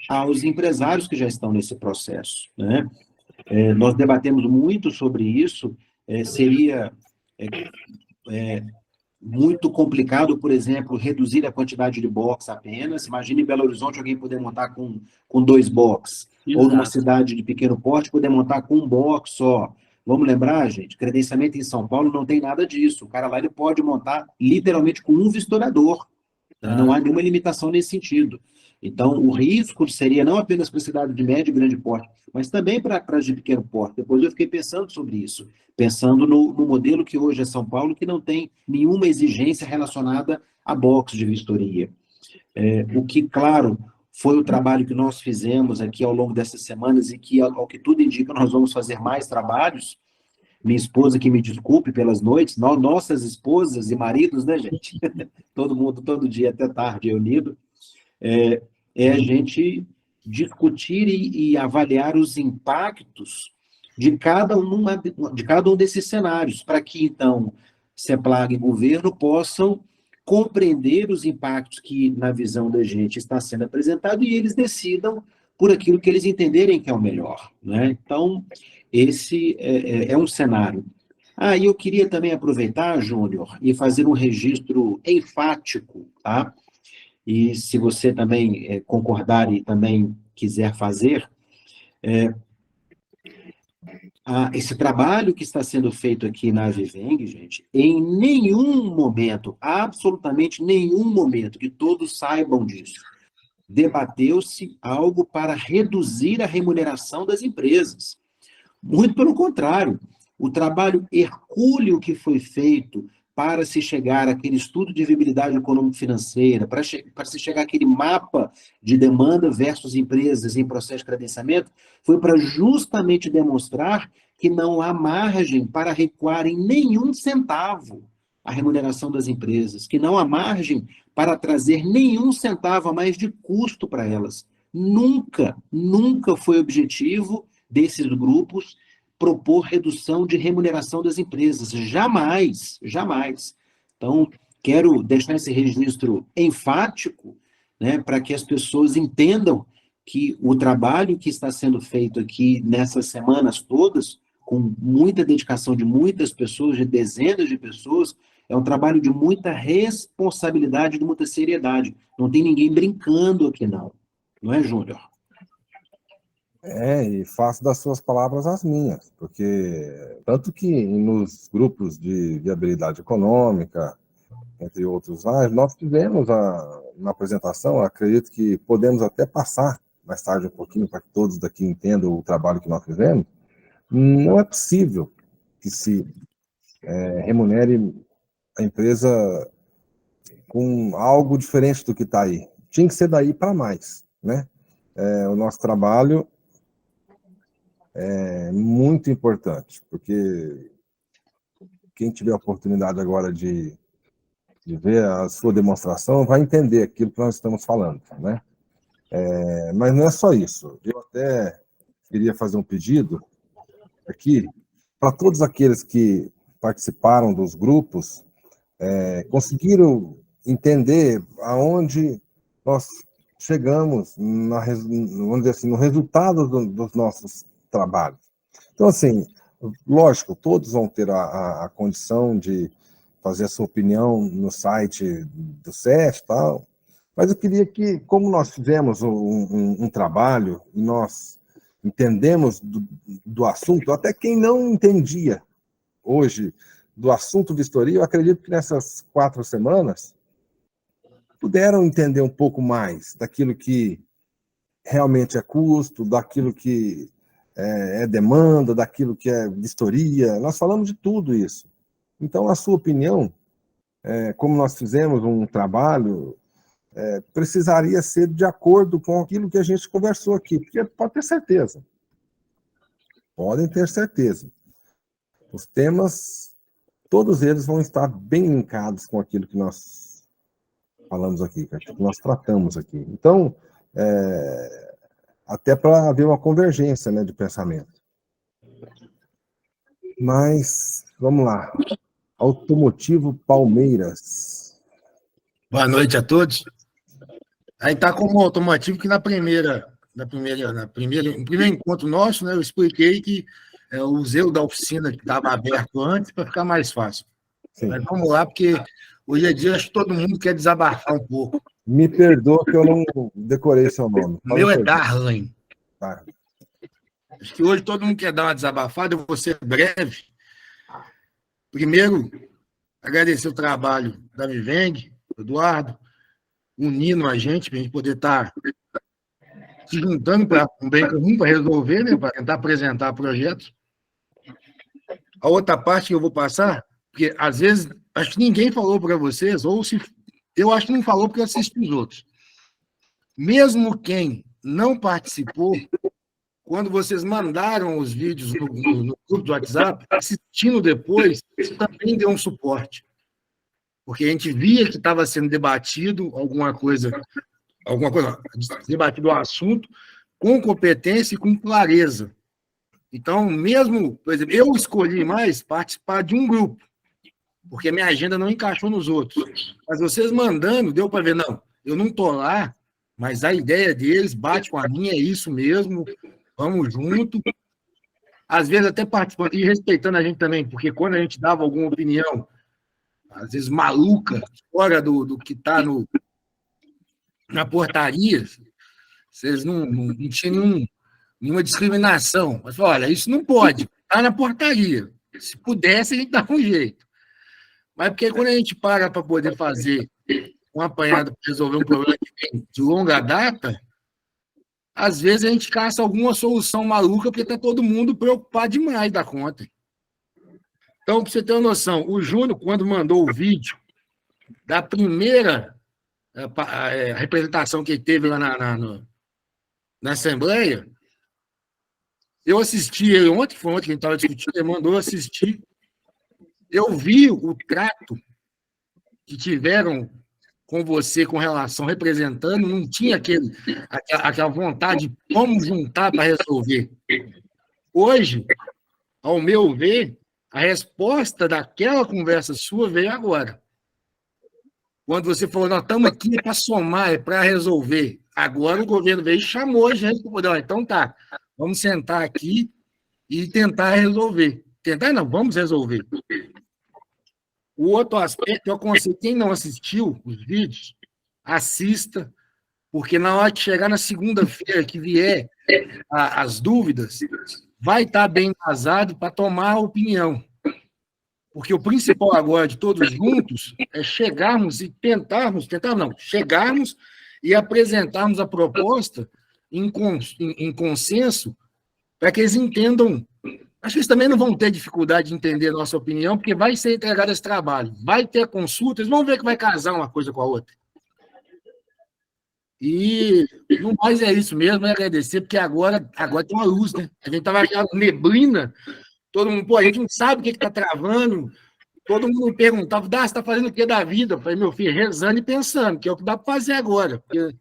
aos empresários que já estão nesse processo, né? Nós debatemos muito sobre isso. Seria muito complicado, por exemplo, reduzir a quantidade de box apenas. Imagine em Belo Horizonte alguém poder montar com 2 box, ou numa cidade de pequeno porte poder montar com um box só. Vamos lembrar, gente, credenciamento em São Paulo não tem nada disso. O cara lá ele pode montar literalmente com um vistoriador. Não há nenhuma limitação nesse sentido. Então, o risco seria não apenas para a cidade de médio e grande porte, mas também para as de pequeno porte. Depois eu fiquei pensando sobre isso, pensando no modelo que hoje é São Paulo, que não tem nenhuma exigência relacionada a box de vistoria. O que, claro, foi o trabalho que nós fizemos aqui ao longo dessas semanas e que, ao que tudo indica, nós vamos fazer mais trabalhos. Minha esposa, que me desculpe pelas noites, nossas esposas e maridos, né, gente? Todo mundo, todo dia, até tarde, reunido. A gente discutir e avaliar os impactos de cada um desses cenários, para que, então, CEPLAG e governo possam compreender os impactos que, na visão da gente, está sendo apresentado e eles decidam por aquilo que eles entenderem que é o melhor, né? Então, esse é um cenário. E eu queria também aproveitar, Júnior, e fazer um registro enfático, tá? E se você também concordar e também quiser fazer, esse trabalho que está sendo feito aqui na Viveng, gente, em nenhum momento, absolutamente nenhum momento, que todos saibam disso, debateu-se algo para reduzir a remuneração das empresas. Muito pelo contrário, o trabalho hercúleo que foi feito para se chegar àquele estudo de viabilidade econômico-financeira, para se chegar àquele mapa de demanda versus empresas em processo de credenciamento, foi para justamente demonstrar que não há margem para recuar em nenhum centavo a remuneração das empresas, que não há margem para trazer nenhum centavo a mais de custo para elas. Nunca foi objetivo desses grupos propor redução de remuneração das empresas. Jamais, jamais. Então, quero deixar esse registro enfático, né, para que as pessoas entendam que o trabalho que está sendo feito aqui nessas semanas todas, com muita dedicação de muitas pessoas, de dezenas de pessoas, é um trabalho de muita responsabilidade, de muita seriedade. Não tem ninguém brincando aqui, não. Não é, Júnior? E faço das suas palavras as minhas, porque tanto que nos grupos de viabilidade econômica, entre outros, nós fizemos na apresentação, acredito que podemos até passar mais tarde um pouquinho para que todos daqui entendam o trabalho que nós fizemos. Não é possível que se remunere a empresa com algo diferente do que está aí. Tinha que ser daí para mais, né? O nosso trabalho é muito importante, porque quem tiver a oportunidade agora de ver a sua demonstração vai entender aquilo que nós estamos falando, né? Mas não é só isso. Eu até queria fazer um pedido aqui para todos aqueles que participaram dos grupos, conseguiram entender aonde nós chegamos, vamos dizer assim, no resultado dos nossos trabalhos. Então, assim, lógico, todos vão ter a condição de fazer a sua opinião no site do SESC e tal, mas eu queria que, como nós fizemos um trabalho e nós entendemos do assunto, até quem não entendia hoje do assunto vistoria, eu acredito que nessas 4 semanas puderam entender um pouco mais daquilo que realmente é custo, daquilo que é demanda, daquilo que é vistoria, nós falamos de tudo isso. Então, a sua opinião, como nós fizemos um trabalho, precisaria ser de acordo com aquilo que a gente conversou aqui, porque pode ter certeza. Podem ter certeza. Os temas, todos eles vão estar bem linkados com aquilo que nós falamos aqui, com aquilo que nós tratamos aqui. Então, até para haver uma convergência, né, de pensamento. Mas, vamos lá. Automotivo Palmeiras. Boa noite a todos. Aí tá como automotivo que no primeiro encontro nosso, né, eu expliquei que eu usei o da oficina que estava aberto antes para ficar mais fácil. Sim. Mas vamos lá, porque hoje em dia acho que todo mundo quer desabafar um pouco. Me perdoa que eu não decorei seu nome. O meu é Darlan. Tá. Acho que hoje todo mundo quer dar uma desabafada, eu vou ser breve. Primeiro, agradecer o trabalho da Viveng, do Eduardo, unindo a gente, para a gente poder estar se juntando para um bem comum, para resolver, né, para tentar apresentar projetos. A outra parte que eu vou passar, porque às vezes acho que ninguém falou para vocês, ou se eu acho que não falou porque eu assisti os outros. Mesmo quem não participou, quando vocês mandaram os vídeos no grupo do WhatsApp, assistindo depois, isso também deu um suporte. Porque a gente via que estava sendo debatido alguma coisa, debatido o assunto com competência e com clareza. Então, mesmo, por exemplo, eu escolhi mais participar de um grupo, porque a minha agenda não encaixou nos outros. Mas vocês mandando, deu para ver, não, eu não estou lá, mas a ideia deles bate com a minha, é isso mesmo, vamos junto. Às vezes até participando, e respeitando a gente também, porque quando a gente dava alguma opinião, às vezes maluca, fora do que está na portaria, vocês não tinham nenhuma discriminação. Mas, olha, isso não pode, está na portaria. Se pudesse, a gente dava um jeito. Mas porque quando a gente para poder fazer um apanhado para resolver um problema que vem de longa data, às vezes a gente caça alguma solução maluca porque está todo mundo preocupado demais da conta. Então, para você ter uma noção, o Júnior, quando mandou o vídeo da primeira representação que ele teve lá na Assembleia, eu assisti ele ontem, foi ontem que a gente estava discutindo, ele mandou assistir. Eu vi o trato que tiveram com você com relação, representando, não tinha aquela vontade de vamos juntar para resolver. Hoje, ao meu ver, a resposta daquela conversa sua veio agora. Quando você falou, nós estamos aqui para somar, é para resolver. Agora o governo veio e chamou a gente para poder. Então tá, vamos sentar aqui e tentar resolver. Tentar não, vamos resolver. O outro aspecto, eu aconselho, quem não assistiu os vídeos, assista, porque na hora que chegar na segunda-feira que vier as dúvidas, vai estar bem embasado para tomar a opinião. Porque o principal agora de todos juntos é chegarmos e apresentarmos a proposta em consenso para que eles entendam. Acho que eles também não vão ter dificuldade de entender a nossa opinião, porque vai ser entregado esse trabalho, vai ter consulta, eles vão ver que vai casar uma coisa com a outra. E no mais é isso mesmo, é agradecer, porque agora tem uma luz, né? A gente estava achando neblina, todo mundo, pô, a gente não sabe o que está travando, todo mundo me perguntava, você está fazendo o que da vida? Eu falei, meu filho, rezando e pensando, que é o que dá para fazer agora, porque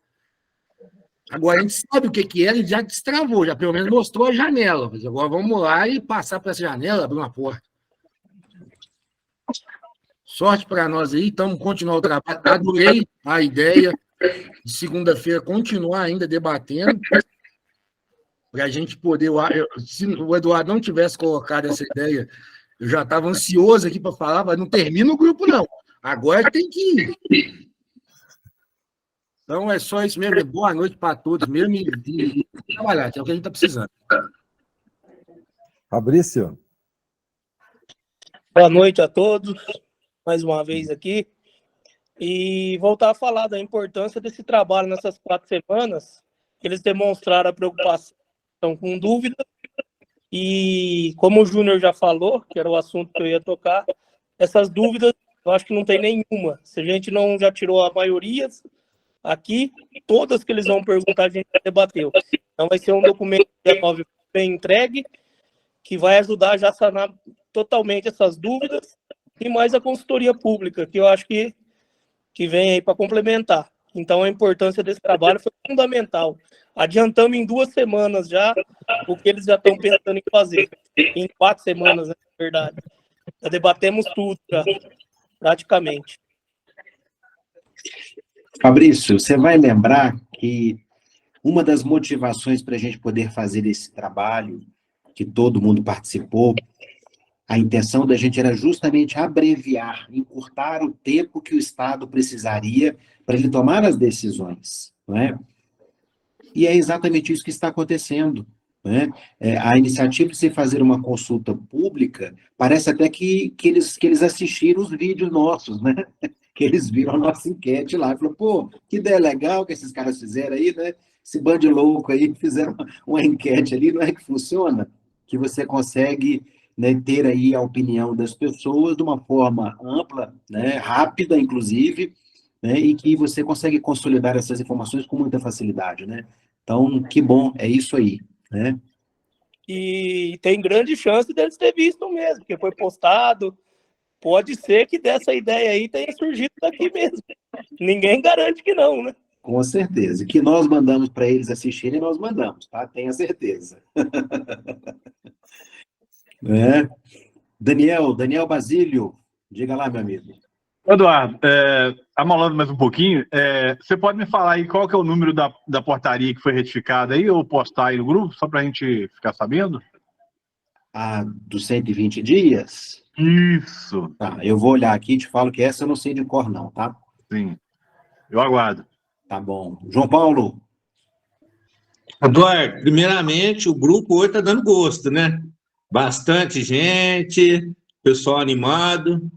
agora a gente sabe o que era e já destravou, já pelo menos mostrou a janela, mas agora vamos lá e passar para essa janela, abrir uma porta. Sorte para nós aí, então continuar o trabalho, adorei a ideia de segunda-feira continuar ainda debatendo, para a gente poder. Se o Eduardo não tivesse colocado essa ideia, eu já estava ansioso aqui para falar, mas não termina o grupo, não. Agora tem que ir. Então é só isso mesmo. Boa noite para todos mesmo e trabalhar, que é o que a gente está precisando. Fabrício. Boa noite a todos, mais uma vez aqui. E voltar a falar da importância desse trabalho nessas 4 semanas, que eles demonstraram a preocupação com dúvida E como o Júnior já falou, que era o assunto que eu ia tocar, essas dúvidas eu acho que não tem nenhuma. Se a gente não já tirou a maioria aqui, todas que eles vão perguntar a gente já debateu. Então vai ser um documento dia 9 bem entregue, que vai ajudar já a sanar totalmente essas dúvidas, e mais a consultoria pública, que eu acho que vem aí para complementar. Então, a importância desse trabalho foi fundamental. Adiantamos em 2 semanas já o que eles já estão pensando em fazer. Em 4 semanas, na verdade. Já debatemos tudo, já, praticamente. Fabrício, você vai lembrar que uma das motivações para a gente poder fazer esse trabalho, que todo mundo participou, a intenção da gente era justamente abreviar, encurtar o tempo que o Estado precisaria para ele tomar as decisões, não é? E é exatamente isso que está acontecendo, né? A iniciativa de se fazer uma consulta pública, parece até que eles assistiram os vídeos nossos, né? Que eles viram a nossa enquete lá, e falaram, pô, que ideia legal que esses caras fizeram aí, né? Esse bando de louco aí, fizeram uma enquete ali, não é que funciona? Que você consegue, né, ter aí a opinião das pessoas de uma forma ampla, né, rápida, inclusive, né, e que você consegue consolidar essas informações com muita facilidade, né? Então, que bom, é isso aí, né? E tem grande chance deles ter visto mesmo, porque foi postado. Pode ser que dessa ideia aí tenha surgido daqui mesmo. Ninguém garante que não, né? Com certeza. Que nós mandamos para eles assistirem, nós mandamos, tá? Tenha certeza. É. Daniel Basílio, diga lá, meu amigo. Eduardo, amolando mais um pouquinho, você pode me falar aí qual que é o número da portaria que foi retificada aí, ou postar aí no grupo, só para a gente ficar sabendo? Dos 120 dias? Isso. Tá, eu vou olhar aqui e te falo que essa eu não sei de cor não, tá? Sim, eu aguardo. Tá bom. João Paulo? Eduardo, primeiramente, o grupo hoje está dando gosto, né? Bastante gente, pessoal animado.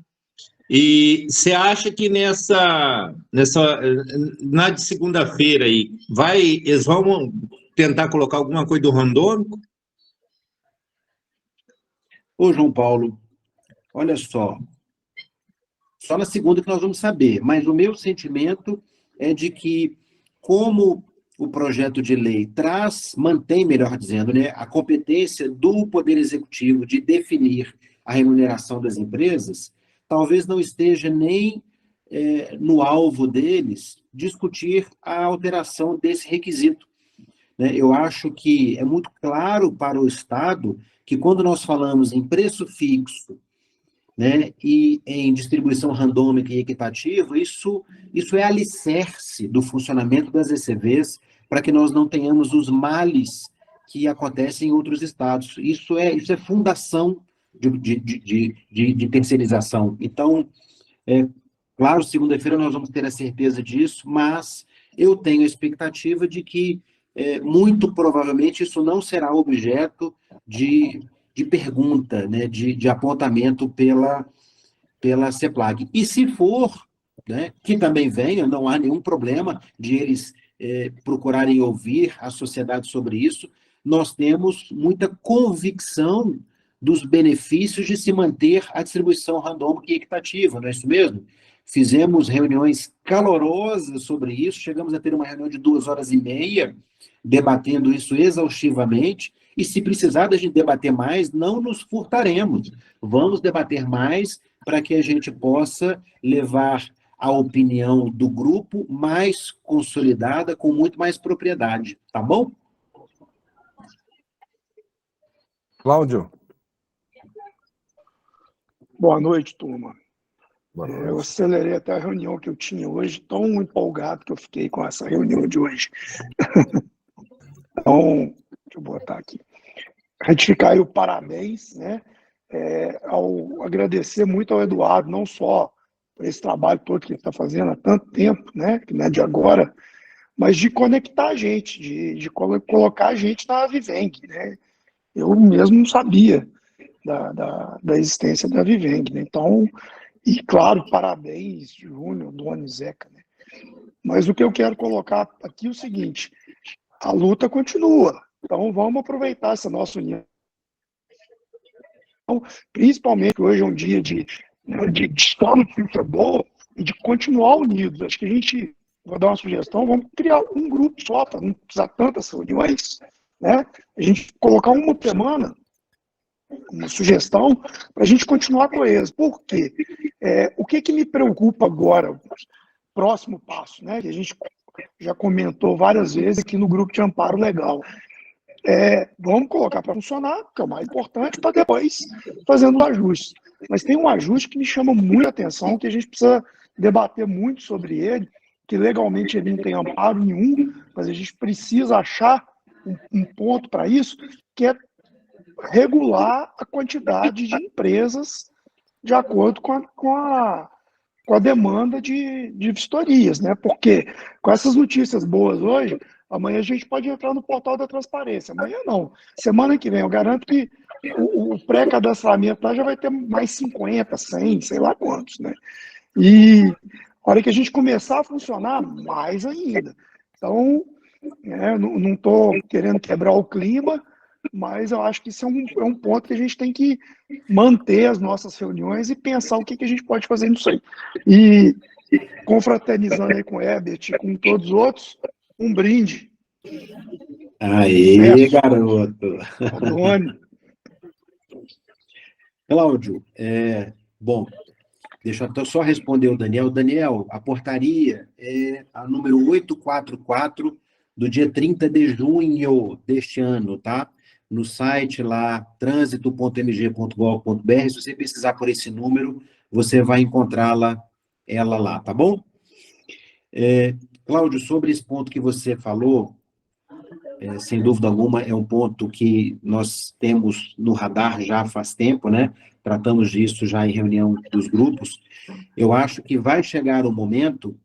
E você acha que na de segunda-feira aí, eles vão tentar colocar alguma coisa do randômico? Ô, João Paulo, olha só na segunda que nós vamos saber, mas o meu sentimento é de que, como o projeto de lei mantém, melhor dizendo, né, a competência do Poder Executivo de definir a remuneração das empresas, talvez não esteja nem no alvo deles discutir a alteração desse requisito, né? Eu acho que é muito claro para o Estado que, quando nós falamos em preço fixo, né, e em distribuição randômica e equitativa, isso é alicerce do funcionamento das ECVs para que nós não tenhamos os males que acontecem em outros estados. Isso é fundação de terceirização. Então, claro, segunda-feira nós vamos ter a certeza disso, mas eu tenho a expectativa de que, muito provavelmente, isso não será objeto de pergunta, né, de apontamento pela CEPLAG. E se for, né, que também venha, não há nenhum problema de eles procurarem ouvir a sociedade sobre isso, nós temos muita convicção dos benefícios de se manter a distribuição randômica e equitativa, não é isso mesmo? Fizemos reuniões calorosas sobre isso, chegamos a ter uma reunião de 2h30, debatendo isso exaustivamente, e se precisar da gente debater mais, não nos furtaremos. Vamos debater mais para que a gente possa levar a opinião do grupo mais consolidada, com muito mais propriedade. Tá bom? Cláudio. Boa noite, turma. Boa noite. Eu acelerei até a reunião que eu tinha hoje, tão empolgado que eu fiquei com essa reunião de hoje. Então, deixa eu botar aqui. Retificar aí o parabéns, né? Ao agradecer muito ao Eduardo, não só por esse trabalho todo que ele está fazendo há tanto tempo, né? Que não é de agora, mas de conectar a gente, de colocar a gente na Viveng, né? Eu mesmo não sabia da existência da Viveng, né? Então, e claro, parabéns, Júnior, Dona Zeca, né? Mas o que eu quero colocar aqui é o seguinte: a luta continua. Então, vamos aproveitar essa nossa união principalmente hoje é um dia de só notícia boa e de continuar unidos. Acho que a gente, vou dar uma sugestão, vamos criar um grupo só, para não precisar tantas reuniões, né? A gente colocar uma semana, uma sugestão, para a gente continuar coeso. Por quê? O que me preocupa agora, próximo passo, né? Que a gente já comentou várias vezes aqui no grupo de amparo legal. Vamos colocar para funcionar, que é o mais importante, para depois fazendo o ajuste. Mas tem um ajuste que me chama muita atenção, que a gente precisa debater muito sobre ele, que legalmente ele não tem amparo nenhum, mas a gente precisa achar um ponto para isso, que é regular a quantidade de empresas de acordo com a demanda de vistorias, né? Porque com essas notícias boas hoje, amanhã a gente pode entrar no portal da transparência. Amanhã não. Semana que vem, eu garanto que o pré-cadastramento lá já vai ter mais 50, 100, sei lá quantos, né? E a hora que a gente começar a funcionar, mais ainda. Então, não estou querendo quebrar o clima, mas eu acho que isso é um ponto que a gente tem que manter as nossas reuniões e pensar o que a gente pode fazer nisso aí. E confraternizando aí com o Herbert e com todos os outros, um brinde. Aê, garoto! Adone. Cláudio, bom, deixa eu só responder o Daniel. Daniel, a portaria é a número 844 do dia 30 de junho deste ano, tá? No site lá, trânsito.mg.gov.br, se você pesquisar por esse número, você vai encontrá-la, ela lá, tá bom? Cláudio, sobre esse ponto que você falou, sem dúvida alguma, é um ponto que nós temos no radar já faz tempo, né? Tratamos disso já em reunião dos grupos. Eu acho que vai chegar o momento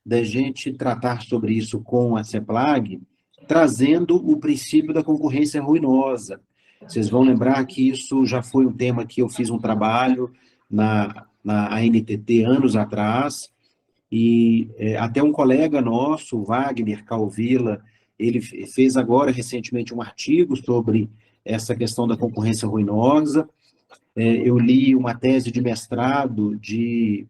da gente tratar sobre isso com a CEPLAG, trazendo o princípio da concorrência ruinosa. Vocês vão lembrar que isso já foi um tema que eu fiz um trabalho na ANTT anos atrás, e até um colega nosso, Wagner Calvila, ele fez agora, recentemente, um artigo sobre essa questão da concorrência ruinosa. Eu li uma tese de mestrado, de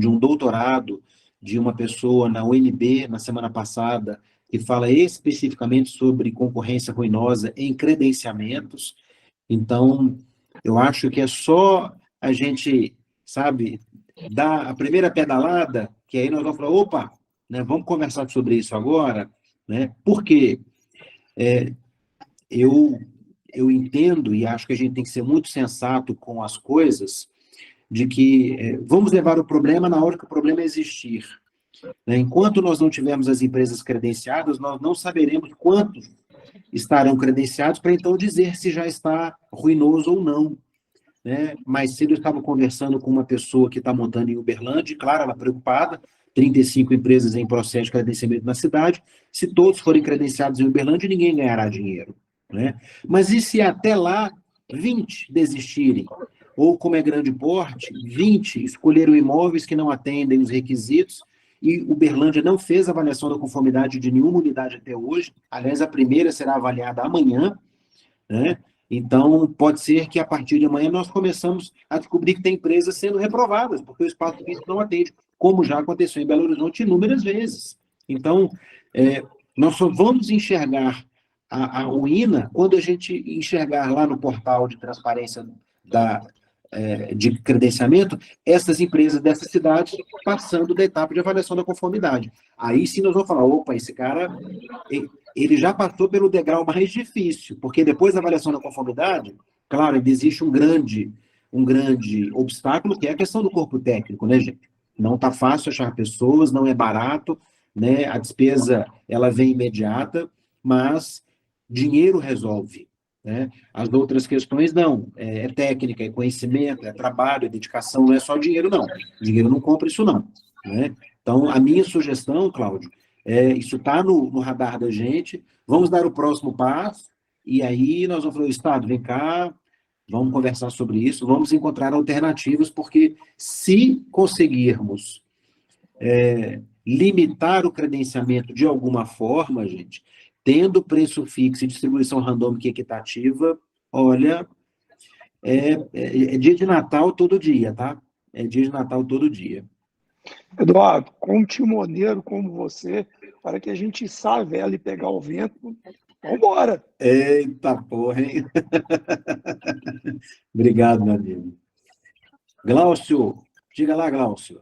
um doutorado, de uma pessoa na UNB, na semana passada, que fala especificamente sobre concorrência ruinosa em credenciamentos. Então, eu acho que é só a gente, sabe, dar a primeira pedalada, que aí nós vamos falar, opa, né, vamos conversar sobre isso agora, né? Porque eu entendo e acho que a gente tem que ser muito sensato com as coisas, de que vamos levar o problema na hora que o problema existir. Né? Enquanto nós não tivermos as empresas credenciadas, nós não saberemos quantos estarão credenciados para então dizer se já está ruinoso ou não. Né? Mais cedo eu estava conversando com uma pessoa que está montando em Uberlândia, e claro, ela preocupada, 35 empresas em processo de credenciamento na cidade, se todos forem credenciados em Uberlândia, ninguém ganhará dinheiro. Né? Mas e se até lá 20 desistirem? Ou, como é grande porte, 20 escolheram imóveis que não atendem os requisitos, e Uberlândia não fez avaliação da conformidade de nenhuma unidade até hoje. Aliás, a primeira será avaliada amanhã, né? Então, pode ser que a partir de amanhã nós começamos a descobrir que tem empresas sendo reprovadas, porque o espaço físico não atende, como já aconteceu em Belo Horizonte inúmeras vezes. Então, nós só vamos enxergar a ruína quando a gente enxergar lá no portal de transparência de credenciamento, essas empresas dessas cidades passando da etapa de avaliação da conformidade. Aí sim nós vamos falar, opa, esse cara, ele já passou pelo degrau mais difícil, porque depois da avaliação da conformidade, claro, existe um grande obstáculo, que é a questão do corpo técnico, né, gente? Não está fácil achar pessoas, não é barato, né? A despesa, ela vem imediata, mas dinheiro resolve. Né? As outras questões, não. É técnica, é conhecimento, é trabalho, é dedicação, não é só dinheiro, não. Dinheiro não compra isso, não. Né? Então, a minha sugestão, Cláudio, isso está no radar da gente, vamos dar o próximo passo, e aí nós vamos falar, Estado, vem cá, vamos conversar sobre isso, vamos encontrar alternativas, porque se conseguirmos limitar o credenciamento de alguma forma, gente, tendo preço fixo e distribuição randômica e equitativa, olha, É dia de Natal todo dia, tá? É dia de Natal todo dia. Eduardo, com um timoneiro como você, para que a gente saia vela e pegar o vento, vamos embora. Eita porra, hein? Obrigado, meu amigo. Glaucio, diga lá, Glaucio.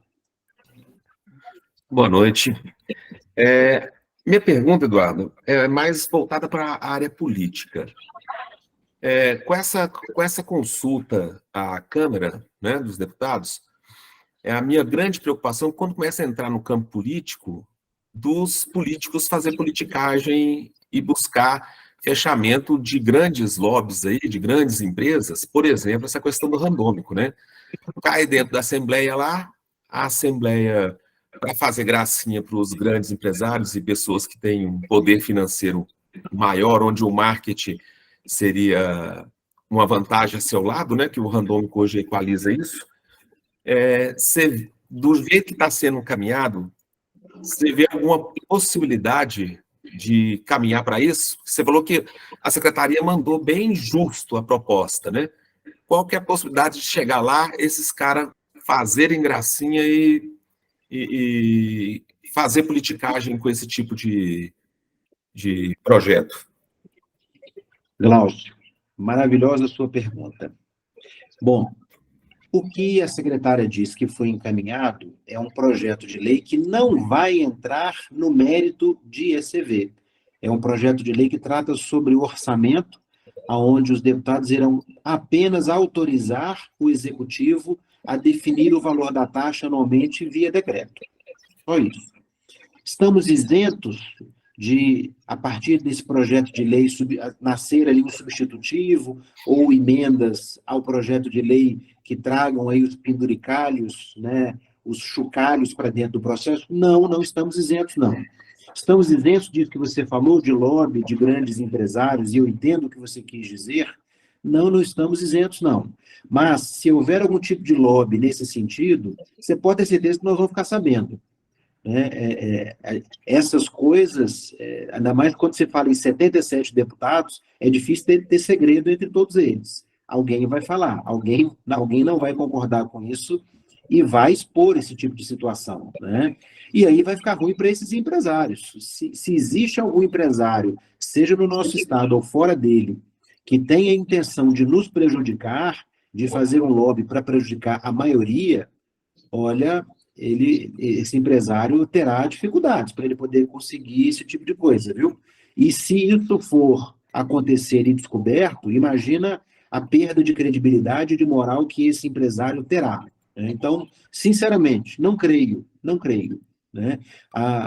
Boa noite. Minha pergunta, Eduardo, é mais voltada para a área política. Com essa consulta à Câmara, né, dos Deputados, a minha grande preocupação quando começa a entrar no campo político, dos políticos fazer politicagem e buscar fechamento de grandes lobbies aí, de grandes empresas, por exemplo, essa questão do randômico, né? Cai dentro da Assembleia lá, a Assembleia, para fazer gracinha para os grandes empresários e pessoas que têm um poder financeiro maior, onde o marketing seria uma vantagem a seu lado, né? Que o randômico hoje equaliza isso. Do jeito que está sendo caminhado, você vê alguma possibilidade de caminhar para isso? Você falou que a secretaria mandou bem justo a proposta, né? Qual que é a possibilidade de chegar lá, esses caras fazerem gracinha e fazer politicagem com esse tipo de projeto? Glaucio, maravilhosa a sua pergunta. Bom, o que a secretária disse que foi encaminhado é um projeto de lei que não vai entrar no mérito de ECV. É um projeto de lei que trata sobre o orçamento, onde os deputados irão apenas autorizar o executivo a definir o valor da taxa anualmente via decreto. Só isso. Estamos isentos de, a partir desse projeto de lei, nascer ali um substitutivo ou emendas ao projeto de lei que tragam aí os penduricalhos, né, os chocalhos para dentro do processo? Não, não estamos isentos, não. Estamos isentos disso que você falou, de lobby, de grandes empresários, e eu entendo o que você quis dizer. Não, não estamos isentos, não. Mas, se houver algum tipo de lobby nesse sentido, você pode ter certeza que nós vamos ficar sabendo. Essas coisas, ainda mais quando você fala em 77 deputados, é difícil ter segredo entre todos eles. Alguém vai falar, alguém não vai concordar com isso e vai expor esse tipo de situação, né? E aí vai ficar ruim para esses empresários. Se existe algum empresário, seja no nosso estado ou fora dele, que tenha a intenção de nos prejudicar, de fazer um lobby para prejudicar a maioria, olha, esse empresário terá dificuldades para ele poder conseguir esse tipo de coisa, viu? E se isso for acontecer e descoberto, imagina a perda de credibilidade e de moral que esse empresário terá. Né? Então, sinceramente, não creio, né?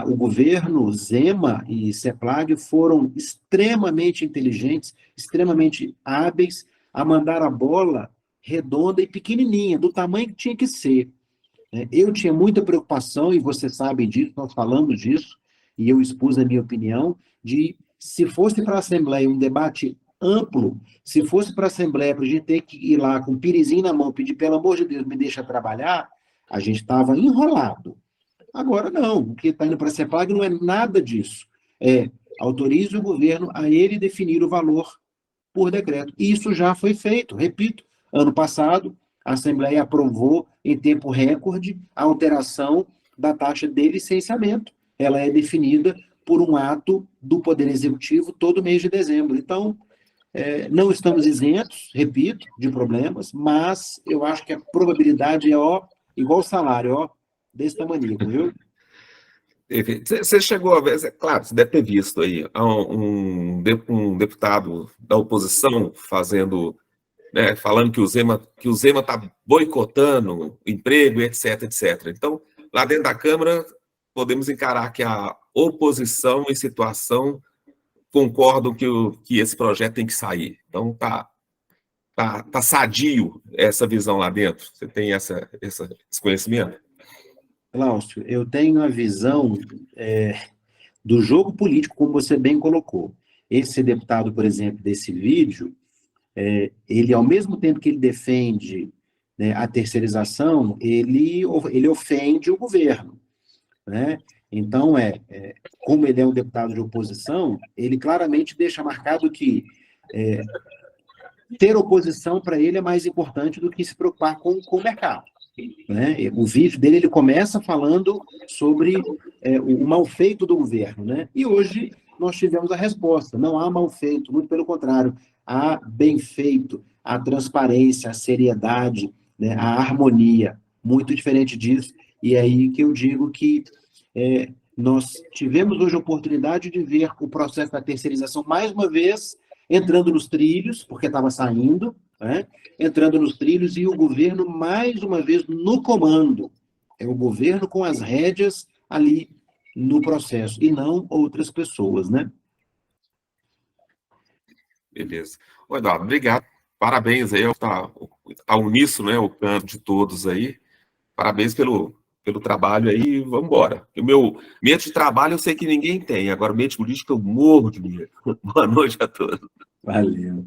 O governo, Zema e CEPLAG foram extremamente inteligentes, extremamente hábeis a mandar a bola redonda e pequenininha, do tamanho que tinha que ser. Eu tinha muita preocupação, e você sabe disso, nós falamos disso, e eu expus a minha opinião, de se fosse para a Assembleia um debate amplo, se fosse para a Assembleia para a gente ter que ir lá com o pirizinho na mão, pedir, pelo amor de Deus, me deixa trabalhar, a gente estava enrolado. Agora não, o que está indo para a CEPLAG não é nada disso. Autorize o governo a ele definir o valor por decreto. Isso já foi feito, repito, ano passado, a Assembleia aprovou em tempo recorde a alteração da taxa de licenciamento. Ela é definida por um ato do Poder Executivo todo mês de dezembro. Então, não estamos isentos, repito, de problemas, mas eu acho que a probabilidade é, igual o salário, desse tamanho, viu? Você chegou a ver, claro, você deve ter visto aí um deputado da oposição falando que o Zema está boicotando emprego, etc, etc. Então, lá dentro da Câmara, podemos encarar que a oposição em situação concordam que esse projeto tem que sair. Então, tá sadio essa visão lá dentro? Você tem esse conhecimento? Glaucio, eu tenho a visão do jogo político, como você bem colocou. Esse deputado, por exemplo, desse vídeo, ele, ao mesmo tempo que ele defende, né, a terceirização, ele ofende o governo, né? Então, como ele é um deputado de oposição, ele claramente deixa marcado que ter oposição para ele é mais importante do que se preocupar com o mercado. Né? O vídeo dele, ele começa falando sobre o mal feito do governo, né? E hoje nós tivemos a resposta: não há mal feito, muito pelo contrário, há bem feito, a transparência, a seriedade, né? A harmonia, muito diferente disso. E é aí que eu digo que nós tivemos hoje a oportunidade de ver o processo da terceirização mais uma vez entrando nos trilhos, porque estava saindo, né? Entrando nos trilhos, e o governo mais uma vez no comando. É o governo com as rédeas ali no processo, e não outras pessoas, né? Beleza. Ô, Eduardo, obrigado. Parabéns aí, tá uníssono, né, o canto de todos aí. Parabéns pelo trabalho aí, vamos embora. O meu medo de trabalho eu sei que ninguém tem, agora o medo de política eu morro de medo. Boa noite a todos. Valeu.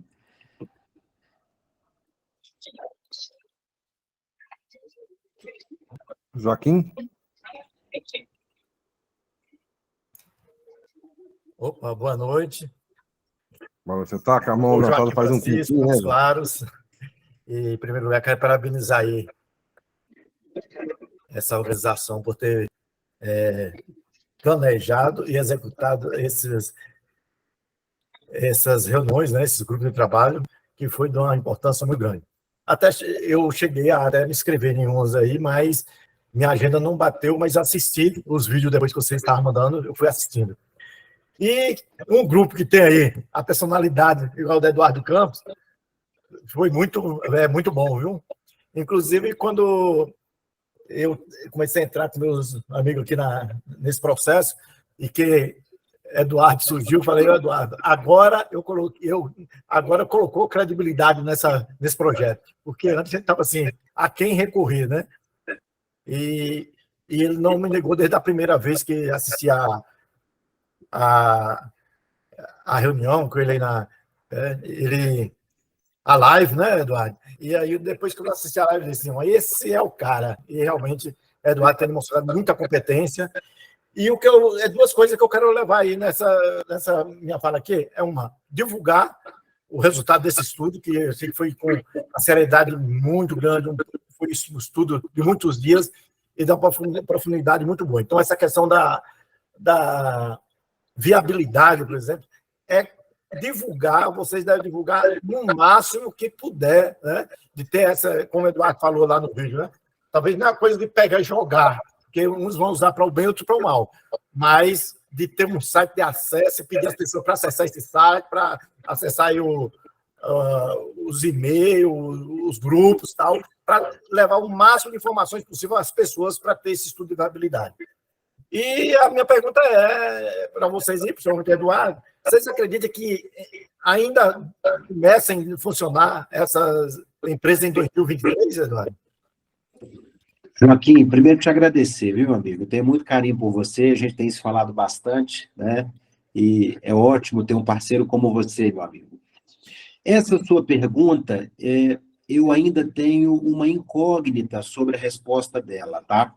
Joaquim? Opa, boa noite. Você tá com a mão levantada faz um tempinho, né? Claros. E, em primeiro lugar, quero parabenizar aí essa organização por ter planejado e executado essas reuniões, né, esses grupos de trabalho, que foi de uma importância muito grande. Até eu cheguei a até me inscrever em uns aí, mas minha agenda não bateu, mas assisti os vídeos depois que vocês estavam mandando, eu fui assistindo. E um grupo que tem aí a personalidade igual da Eduardo Campos, foi muito bom, viu? Inclusive, quando eu comecei a entrar com meus amigos aqui nesse processo, e que Eduardo surgiu, eu falei: Eduardo, agora agora colocou credibilidade nesse projeto, porque antes a gente estava assim, a quem recorrer, né? E ele não me negou desde a primeira vez que assisti a reunião com ele aí a live, né, Eduardo? E aí, depois que eu assisti a live, eu disse assim: esse é o cara. E realmente, Eduardo tem demonstrado muita competência. E duas coisas que eu quero levar aí nessa minha fala aqui. Divulgar o resultado desse estudo, que eu sei que foi com uma seriedade muito grande, foi um estudo de muitos dias e da profundidade muito boa. Então, essa questão da viabilidade, por exemplo, vocês devem divulgar no máximo que puder, né? De ter essa, como o Eduardo falou lá no vídeo, né? Talvez não é uma coisa de pegar e jogar, porque uns vão usar para o bem, outros para o mal, mas de ter um site de acesso e pedir às pessoas para acessar esse site, para acessar aí os e-mails, os grupos e tal, para levar o máximo de informações possível às pessoas para ter esse estudo de viabilidade. E a minha pergunta é para vocês aí, principalmente Eduardo: vocês acreditam que ainda comecem a funcionar essas empresas em 2023, Eduardo? Joaquim, primeiro te agradecer, viu, meu amigo? Eu tenho muito carinho por você, a gente tem se falado bastante, né? E é ótimo ter um parceiro como você, meu amigo. Essa sua pergunta, eu ainda tenho uma incógnita sobre a resposta dela, tá?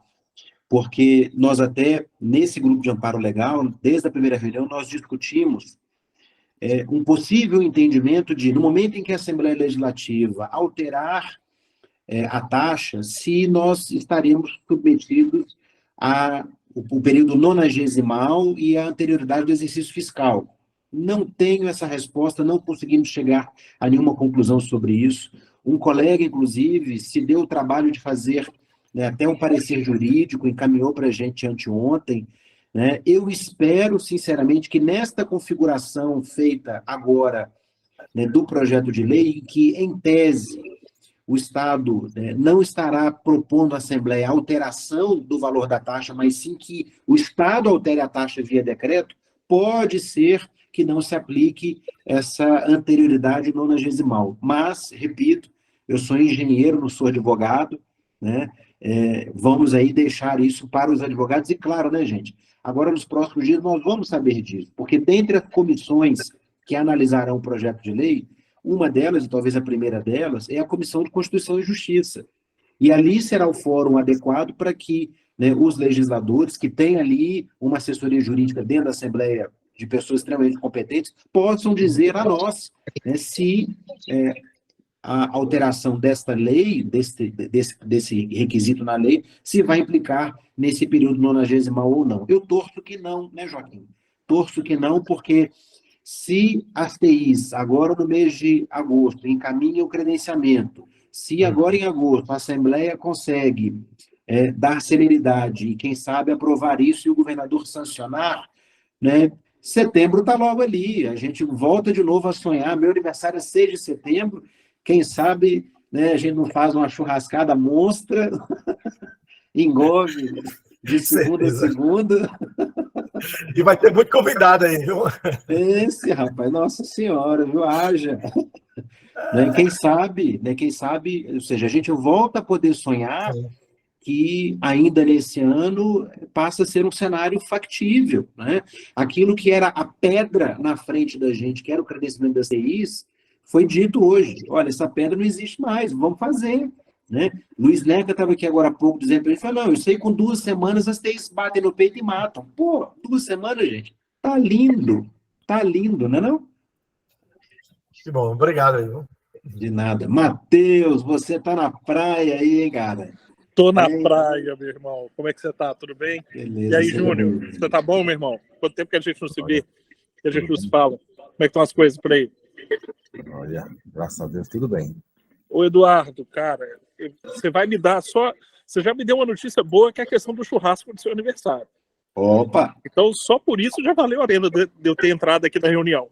Porque nós até, nesse grupo de amparo legal, desde a primeira reunião, nós discutimos um possível entendimento de, no momento em que a Assembleia Legislativa alterar a taxa, se nós estaremos submetidos ao período nonagesimal e à anterioridade do exercício fiscal. Não tenho essa resposta, não conseguimos chegar a nenhuma conclusão sobre isso. Um colega, inclusive, se deu o trabalho de fazer até um parecer jurídico, encaminhou para a gente anteontem, né? Eu espero, sinceramente, que nesta configuração feita agora, né, do projeto de lei, que, em tese, o Estado não estará propondo à Assembleia a alteração do valor da taxa, mas sim que o Estado altere a taxa via decreto, pode ser que não se aplique essa anterioridade nonagesimal. Mas, repito, eu sou engenheiro, não sou advogado, né? Vamos aí deixar isso para os advogados, e claro, né, gente, agora nos próximos dias nós vamos saber disso, porque dentre as comissões que analisarão o projeto de lei, uma delas, e talvez a primeira delas, é a Comissão de Constituição e Justiça, e ali será o fórum adequado para que, né, os legisladores, que têm ali uma assessoria jurídica dentro da Assembleia de pessoas extremamente competentes, possam dizer a nós, né, se a alteração desta lei, desse requisito na lei, se vai implicar nesse período nonagesimal ou não. Eu torço que não, né, Joaquim? Torço que não, porque se as TIs, agora no mês de agosto, encaminham o credenciamento, se agora em agosto a Assembleia consegue dar celeridade e, quem sabe, aprovar isso e o governador sancionar, né, setembro está logo ali, a gente volta de novo a sonhar. Meu aniversário é 6 de setembro, quem sabe, né, a gente não faz uma churrascada monstra, engove de segunda a segunda. E vai ter muito convidado aí, viu? Esse, rapaz, nossa senhora, viu? Haja. Né? Quem sabe, ou seja, a gente volta a poder sonhar que ainda nesse ano passa a ser um cenário factível, né? Aquilo que era a pedra na frente da gente, que era o credenciamento das TIs, foi dito hoje, olha, essa pedra não existe mais, vamos fazer, né? Luiz Neca estava aqui agora há pouco dizendo para ele, falou, não, eu sei que com 2 semanas as TIs batem no peito e matam. Pô, 2 semanas, gente, tá lindo, não é não? Que bom, obrigado aí, viu? De nada. Matheus, você tá na praia aí, hein, cara? Tô na praia, meu irmão. Como é que você tá? Tudo bem? Beleza, E aí, Júnior? Você tá bom, meu irmão? Quanto tempo que a gente não se vê? Que a gente não se fala? Como é que estão as coisas por aí? Olha, graças a Deus, tudo bem. Ô, Eduardo, cara, você vai me dar só... Você já me deu uma notícia boa, que é a questão do churrasco do seu aniversário. Opa! Então, só por isso já valeu a pena de eu ter entrado aqui na reunião.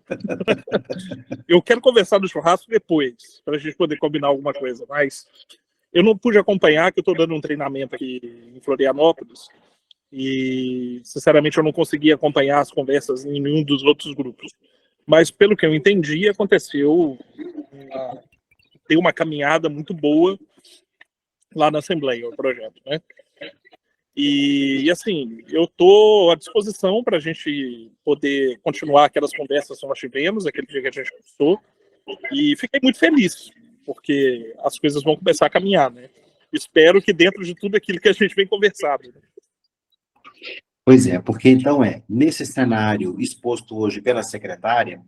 Eu quero conversar do churrasco depois, para a gente poder combinar alguma coisa, mas eu não pude acompanhar, que eu estou dando um treinamento aqui em Florianópolis, e, sinceramente, eu não consegui acompanhar as conversas em nenhum dos outros grupos. Mas, pelo que eu entendi, tem uma caminhada muito boa lá na Assembleia, o projeto, né? E assim, eu estou à disposição para a gente poder continuar aquelas conversas que nós tivemos, aquele dia que a gente começou, e fiquei muito feliz, porque as coisas vão começar a caminhar, né? Espero que dentro de tudo aquilo que a gente vem conversando. Pois é, porque então nesse cenário exposto hoje pela secretária,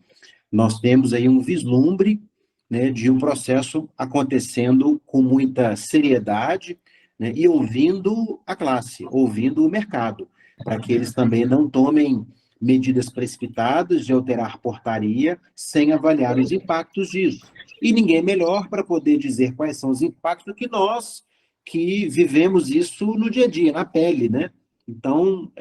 nós temos aí um vislumbre, né, de um processo acontecendo com muita seriedade, né, e ouvindo a classe, ouvindo o mercado, para que eles também não tomem medidas precipitadas de alterar portaria sem avaliar os impactos disso. E ninguém melhor para poder dizer quais são os impactos do que nós, que vivemos isso no dia a dia, na pele, né? Então,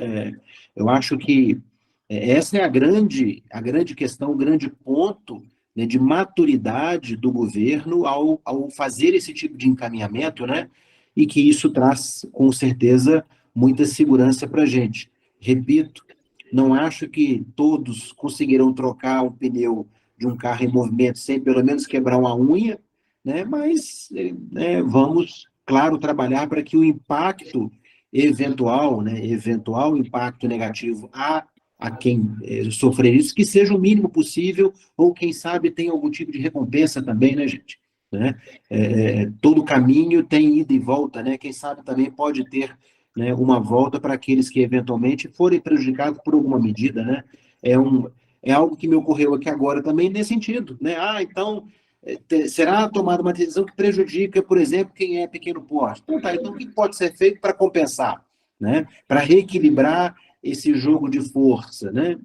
eu acho que essa é a grande questão, o grande ponto, né, de maturidade do governo ao fazer esse tipo de encaminhamento, né? E que isso traz, com certeza, muita segurança para a gente. Repito, não acho que todos conseguirão trocar o pneu de um carro em movimento sem pelo menos quebrar uma unha, né? Mas vamos, claro, trabalhar para que o impacto eventual impacto negativo a quem sofrer isso, que seja o mínimo possível, ou quem sabe tem algum tipo de recompensa também, né, gente? Né? Todo caminho tem ida e volta, né? Quem sabe também pode ter, né, uma volta para aqueles que eventualmente forem prejudicados por alguma medida, né? É algo que me ocorreu aqui agora também nesse sentido, né? Então, será tomada uma decisão que prejudica, por exemplo, quem é pequeno porte. Então o que pode ser feito para compensar, né? Para reequilibrar esse jogo de força, né?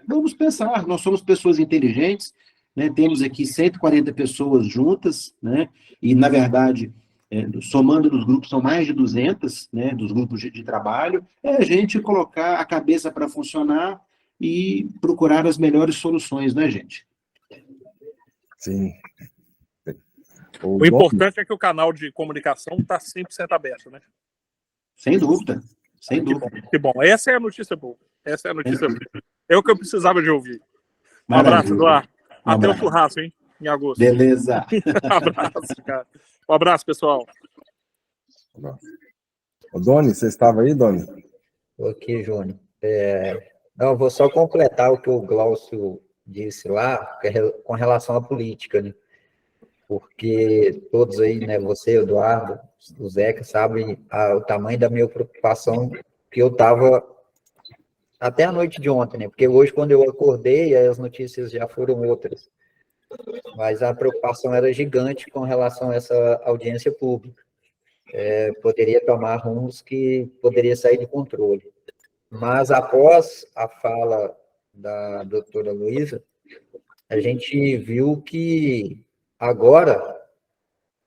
Vamos pensar, nós somos pessoas inteligentes, né? Temos aqui 140 pessoas juntas, né? E, na verdade, somando nos grupos, são mais de 200, né? Dos grupos de trabalho, a gente colocar a cabeça para funcionar e procurar as melhores soluções, né, gente? Sim. O importante é que o canal de comunicação está 100% aberto, né? Sem dúvida, sem dúvida. Que bom. Essa é a notícia boa. Essa é a notícia boa. É o que eu precisava de ouvir. Um Maravilha. abraço, Eduardo. Até abraço. o churrasco, hein? Em agosto. Beleza. Abraço, cara. Um abraço, pessoal. Ô, Doni, você estava aí, Doni? Ok, Júnior. Não, vou só completar o que o Glaucio disse lá, com relação à política, né? Porque todos aí, né, você, Eduardo, o Zeca, sabem o tamanho da minha preocupação, que eu estava até a noite de ontem, né? Porque hoje, quando eu acordei, as notícias já foram outras. mas a preocupação era gigante com relação a essa audiência pública. Poderia tomar rumos que poderia sair de controle. Mas, após a fala da doutora Luísa, a gente viu que agora,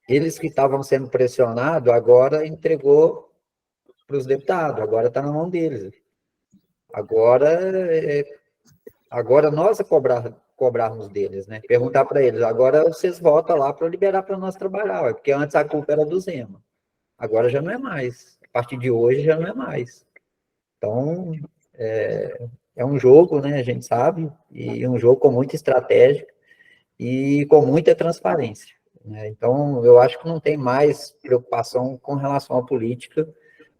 eles que estavam sendo pressionados, agora entregou para os deputados, agora está na mão deles. Agora nós cobrarmos deles, né? Perguntar para eles, agora vocês votam lá para liberar para nós trabalhar, porque antes a culpa era do Zema. Agora já não é mais. A partir de hoje já não é mais. Então, é um jogo, né? A gente sabe, e um jogo com muita estratégia e com muita transparência. Né? Então, eu acho que não tem mais preocupação com relação à política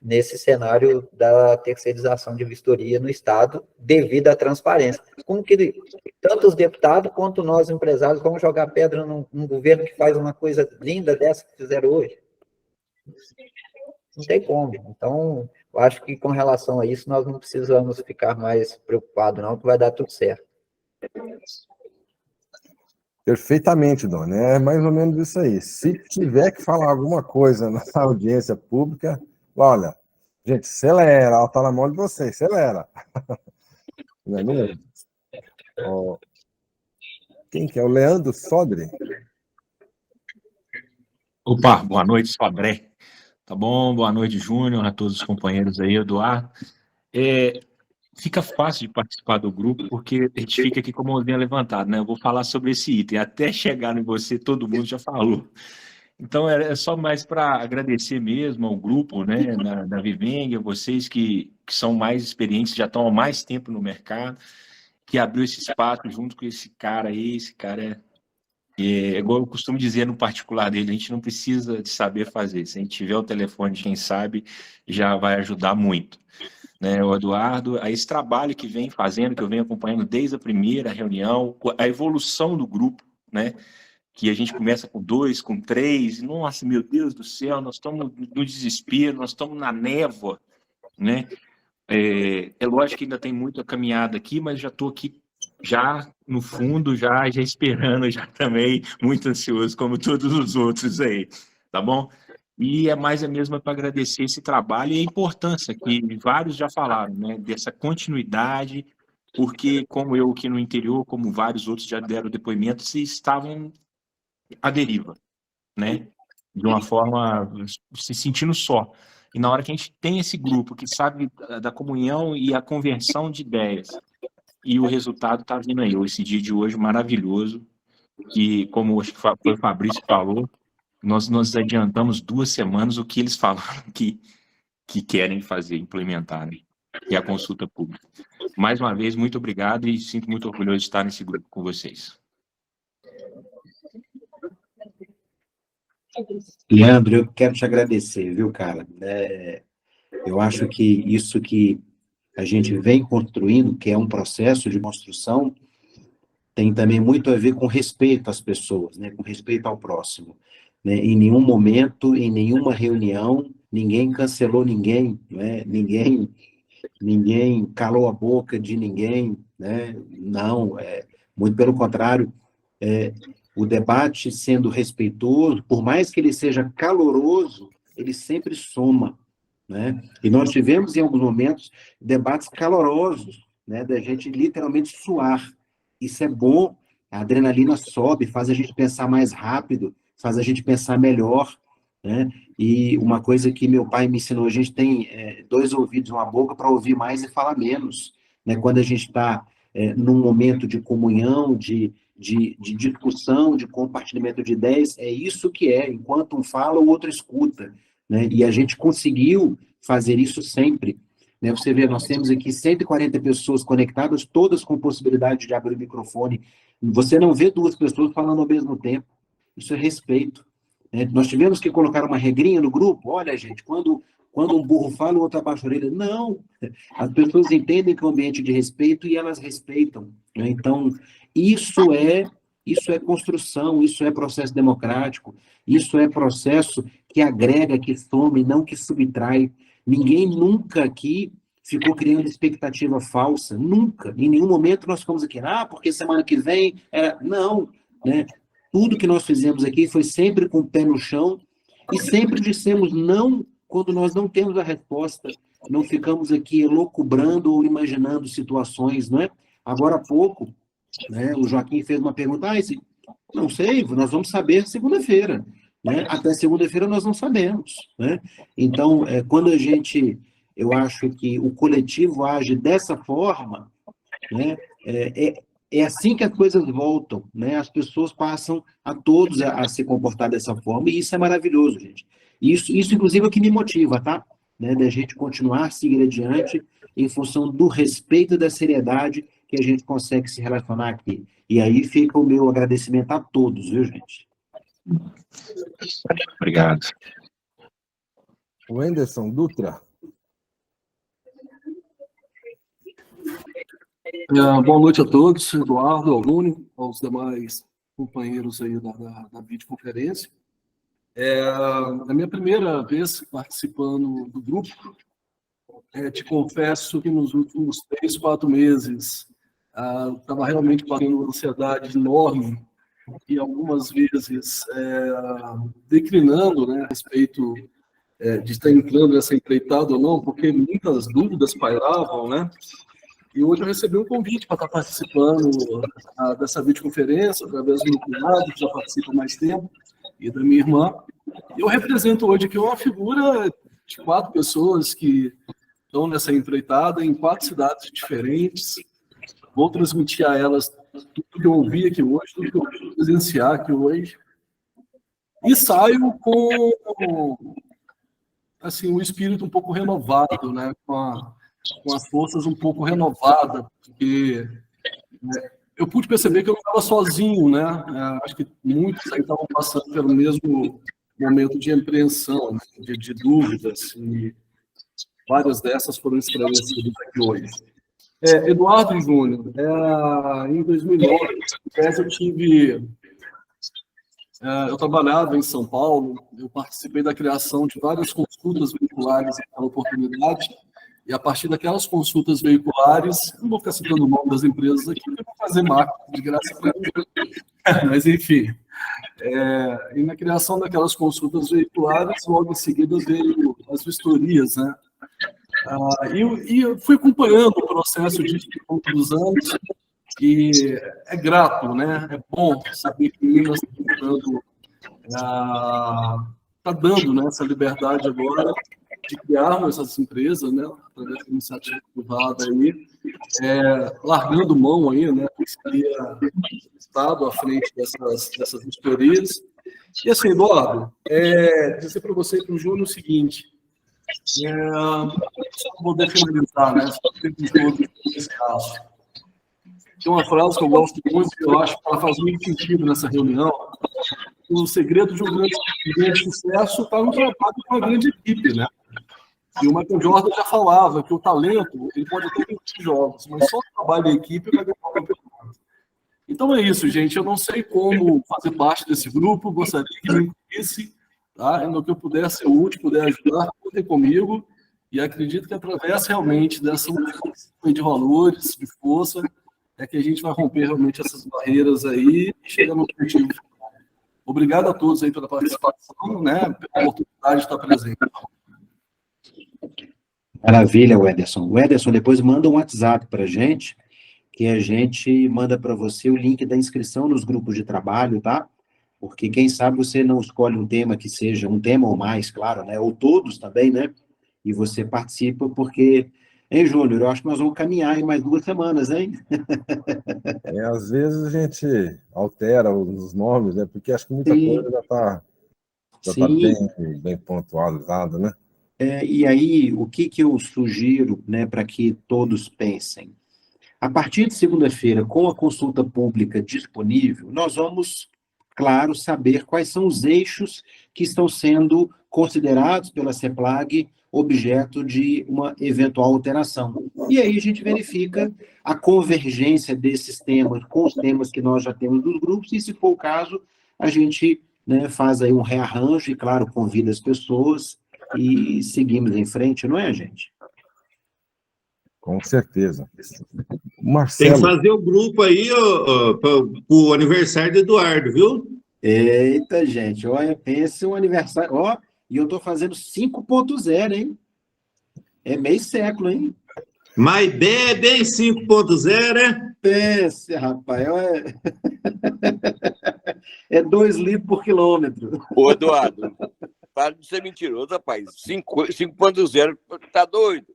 nesse cenário da terceirização de vistoria no Estado, devido à transparência. Como que tanto os deputados quanto nós, empresários, vamos jogar pedra num governo que faz uma coisa linda dessa que fizeram hoje? Não tem como. Então, eu acho que com relação a isso, nós não precisamos ficar mais preocupados, não, que vai dar tudo certo. Perfeitamente, Dona. É mais ou menos isso aí. Se tiver que falar alguma coisa na audiência pública, olha, gente, acelera, ela está na mão de vocês, acelera. Não é mesmo? Quem que é? O Leandro Sodre? Opa, boa noite, Sodré. Tá bom? Boa noite, Júnior, a todos os companheiros aí, Eduardo. Fica fácil de participar do grupo, porque a gente fica aqui com a mãozinha levantada, né? Eu vou falar sobre esse item, até chegar em você, todo mundo já falou. Então, é só mais para agradecer mesmo ao grupo, né, da Viveng, a vocês que são mais experientes, já estão há mais tempo no mercado, que abriu esse espaço junto com esse cara aí. Esse cara é igual eu costumo dizer no particular dele, a gente não precisa de saber fazer. Se a gente tiver o telefone de quem sabe, já vai ajudar muito. Né, o Eduardo, a esse trabalho que vem fazendo, que eu venho acompanhando desde a primeira reunião, a evolução do grupo, né? Que a gente começa com 2, com 3, nossa, meu Deus do céu, nós estamos no desespero, nós estamos na névoa, né? É lógico que ainda tem muita caminhada aqui, mas já estou aqui, já no fundo, já esperando, já também muito ansioso, como todos os outros aí, tá bom? E é mais a mesma para agradecer esse trabalho e a importância que vários já falaram, né? Dessa continuidade, porque como eu aqui no interior, como vários outros já deram depoimento, se estavam à deriva, né? De uma forma, se sentindo só. E na hora que a gente tem esse grupo que sabe da comunhão e a conversão de ideias, e o resultado está vindo aí. Esse dia de hoje maravilhoso, que, como acho que foi o Fabrício falou, nós adiantamos 2 semanas o que eles falaram que querem fazer, implementar, né? E a consulta pública. Mais uma vez, muito obrigado e sinto muito orgulhoso de estar nesse grupo com vocês. Leandro, eu quero te agradecer, viu, cara? Eu acho que isso que a gente vem construindo, que é um processo de construção, tem também muito a ver com respeito às pessoas, né? Com respeito ao próximo. Né? Em nenhum momento, em nenhuma reunião, ninguém cancelou ninguém, né? Ninguém calou a boca de ninguém, né? Não, muito pelo contrário, o debate sendo respeitoso, por mais que ele seja caloroso, ele sempre soma, né? E nós tivemos, em alguns momentos, debates calorosos, né? Da gente literalmente suar. Isso é bom, a adrenalina sobe, faz a gente pensar mais rápido, faz a gente pensar melhor, né? E uma coisa que meu pai me ensinou, a gente tem 2 ouvidos, uma boca para ouvir mais e falar menos, né? Quando a gente está num momento de comunhão, de discussão, de compartilhamento de ideias, é isso que é, enquanto um fala, o outro escuta, né? E a gente conseguiu fazer isso sempre, né? Você vê, nós temos aqui 140 pessoas conectadas, todas com possibilidade de abrir o microfone, você não vê 2 pessoas falando ao mesmo tempo, isso é respeito, né? Nós tivemos que colocar uma regrinha no grupo, olha, gente, quando um burro fala, o outro abaixa a orelha. Não, as pessoas entendem que é um ambiente de respeito e elas respeitam, né? Então, isso é construção, isso é processo democrático, isso é processo que agrega, que soma e não que subtrai. Ninguém nunca aqui ficou criando expectativa falsa, nunca. Em nenhum momento nós ficamos aqui, porque semana que vem... Não, né? Tudo que nós fizemos aqui foi sempre com o pé no chão e sempre dissemos não quando nós não temos a resposta. Não ficamos aqui elucubrando ou imaginando situações, não é? Agora há pouco, né, o Joaquim fez uma pergunta, não sei, nós vamos saber segunda-feira, né? Até segunda-feira nós não sabemos, né? Então, quando eu acho que o coletivo age dessa forma, né, é assim que as coisas voltam, né? As pessoas passam a todos a se comportar dessa forma, e isso é maravilhoso, gente. Isso inclusive, é o que me motiva, tá? Né, da gente continuar, seguir adiante, em função do respeito e da seriedade que a gente consegue se relacionar aqui. E aí fica o meu agradecimento a todos, viu, gente? Obrigado. O Anderson Dutra. Boa noite a todos, Eduardo, ao Júnior, aos demais companheiros aí da videoconferência. É a minha primeira vez participando do grupo. Te confesso que nos últimos 3, 4 meses estava realmente passando uma ansiedade enorme e algumas vezes declinando, né, a respeito de estar entrando nessa empreitada ou não, porque muitas dúvidas pairavam, né? E hoje eu recebi um convite para estar participando dessa videoconferência, através do meu cunhado, que já participa há mais tempo, e da minha irmã. Eu represento hoje aqui uma figura de 4 pessoas que estão nessa empreitada em 4 cidades diferentes. Vou transmitir a elas tudo que eu ouvi aqui hoje, tudo que eu vou presenciar aqui hoje. E saio com assim, um espírito um pouco renovado, né? Com as forças um pouco renovadas, porque eu pude perceber que eu não estava sozinho, né? Acho que muitos aí estavam passando pelo mesmo momento de apreensão, né? de dúvidas, e várias dessas foram esclarecidas aqui hoje. Eduardo e Júnior, em 2009, eu trabalhava em São Paulo, eu participei da criação de várias consultas veiculares naquela oportunidade, e a partir daquelas consultas veiculares, não vou ficar citando o nome das empresas aqui, eu vou fazer marketing de graça para mim, mas enfim. E na criação daquelas consultas veiculares, logo em seguida veio as vistorias, né? E eu fui acompanhando o processo disso ao longo dos anos, e é grato, né? É bom saber que Minas está dando, né, essa liberdade agora de criarmos essas empresas, né, através da iniciativa privada aí, largando mão aí, né, que seria o Estado à frente dessas vistorias. E assim, Eduardo, dizer para você e para o Júnior o seguinte, só para poder finalizar, né, nesse caso. Tem uma frase que eu gosto muito, que eu acho que ela faz muito sentido nessa reunião. O segredo de um grande sucesso está no trabalho com uma grande equipe, né? E o Michael Jordan já falava que o talento, ele pode ter 20 jogos, mas só o trabalho em equipe vai ganhar o campeonato. Então é isso, gente. Eu não sei como fazer parte desse grupo, gostaria que me conhecesse, tá? No que eu puder ser útil, puder ajudar, contem comigo. E acredito que através realmente dessa união de valores, de força, é que a gente vai romper realmente essas barreiras aí e chegar no objetivo. Obrigado a todos aí pela participação, né? Pela oportunidade de estar presente. Maravilha, Wederson. Wederson, depois manda um WhatsApp para a gente, que a gente manda para você o link da inscrição nos grupos de trabalho, tá? Porque quem sabe você não escolhe um tema que seja um tema ou mais, claro, né? Ou todos também, né? E você participa porque... Hein, Júnior? Eu acho que nós vamos caminhar em mais 2 semanas, hein? Às vezes a gente altera os nomes, né? Porque acho que muita coisa já está bem pontualizada, né? E aí, o que eu sugiro, né, para que todos pensem? A partir de segunda-feira, com a consulta pública disponível, nós vamos, claro, saber quais são os eixos que estão sendo considerados pela CEPLAG objeto de uma eventual alteração. E aí a gente verifica a convergência desses temas com os temas que nós já temos dos grupos, e se for o caso, a gente, né, faz aí um rearranjo e, claro, convida as pessoas e seguimos em frente, não é, gente? Com certeza. Tem que Marcelo, fazer o grupo aí para o aniversário do Eduardo, viu? Eita, gente, olha, pense um aniversário. Ó, e eu tô fazendo 5.0, hein? É meio século, hein? Mas bebe em 5.0, é? Pense, rapaz, olha. É 2 litros por quilômetro. Ô, Eduardo, para de ser mentiroso, rapaz. 5.0, tá doido?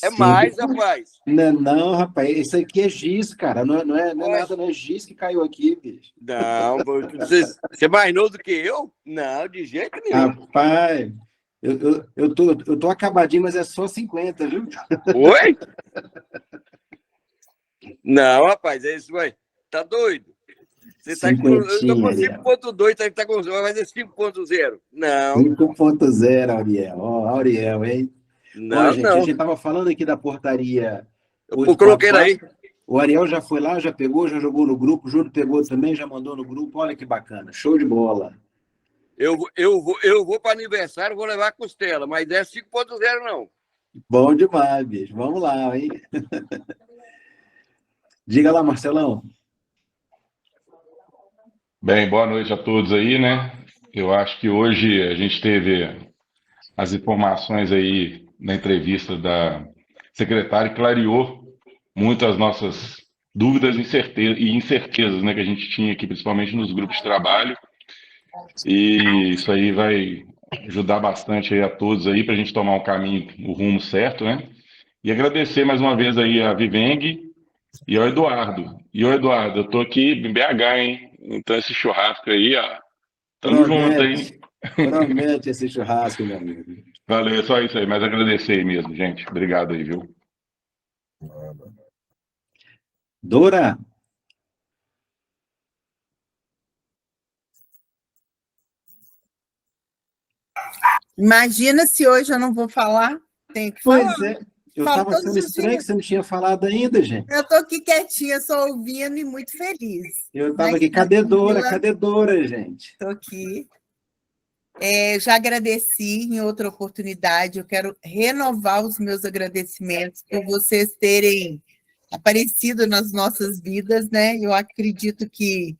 É mais, rapaz. Não, rapaz, isso aqui é giz, cara. Não é nada, não é giz que caiu aqui, bicho. Não, você é mais novo do que eu? Não, de jeito nenhum. Rapaz, eu tô acabadinho, mas é só 50, viu? Oi? Não, rapaz, é isso, vai. Tá doido? Você tá com, eu tô com 5.2, tá com, vai fazer 5.0. Não. 5.0, Ariel. Ó, Ariel, hein? Não, Ó, gente, não. a gente tava falando aqui da portaria. Eu coloquei aí. O Ariel já foi lá, já pegou, já jogou no grupo. O Júlio pegou também, já mandou no grupo. Olha que bacana. Show de bola. Eu vou para aniversário, vou levar costela, mas é 5.0 não. Bom demais, bicho. Vamos lá, hein? Diga lá, Marcelão. Bem, boa noite a todos aí, né? Eu acho que hoje a gente teve as informações aí na entrevista da secretária, clareou muito as nossas dúvidas e incertezas, né, que a gente tinha aqui, principalmente nos grupos de trabalho. E isso aí vai ajudar bastante aí a todos aí para a gente tomar um caminho, o rumo certo, né? E agradecer mais uma vez aí a Viveng e ao Eduardo. E o Eduardo, eu tô aqui em BH, hein? Então esse churrasco aí, ó, tamo junto, hein? Promete esse churrasco, meu amigo. Valeu, é só isso aí, mas agradecer aí mesmo, gente. Obrigado aí, viu? Dora. Imagina se hoje eu não vou falar. Tenho que falar. Pois é. Eu Falo estava todos achando os estranho dias. que você não tinha falado ainda, gente. Eu estou aqui quietinha, só ouvindo e muito feliz. Eu estava aqui, cadê Dora? Cadê Dora, gente? Estou aqui. Já agradeci em outra oportunidade. Eu quero renovar os meus agradecimentos por vocês terem aparecido nas nossas vidas, né? Eu acredito que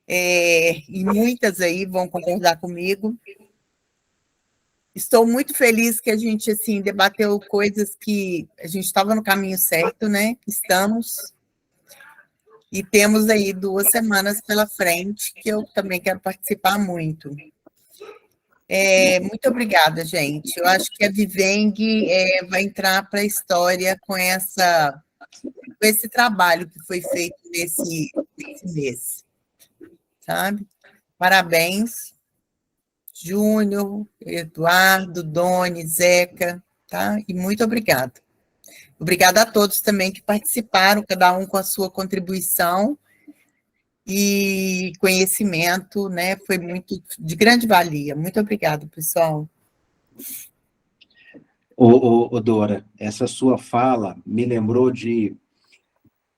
e muitas aí vão concordar comigo. Estou muito feliz que a gente assim debateu coisas que a gente estava no caminho certo, né? Estamos. E temos aí 2 semanas pela frente que eu também quero participar muito. Muito obrigada, gente. Eu acho que a Viveng vai entrar para a história com esse trabalho que foi feito nesse mês. Sabe? Parabéns. Júnior, Eduardo, Doni, Zeca, tá? E muito obrigada. Obrigada a todos também que participaram, cada um com a sua contribuição e conhecimento, né? Foi muito de grande valia. Muito obrigada, pessoal. Ô, Dora, essa sua fala me lembrou de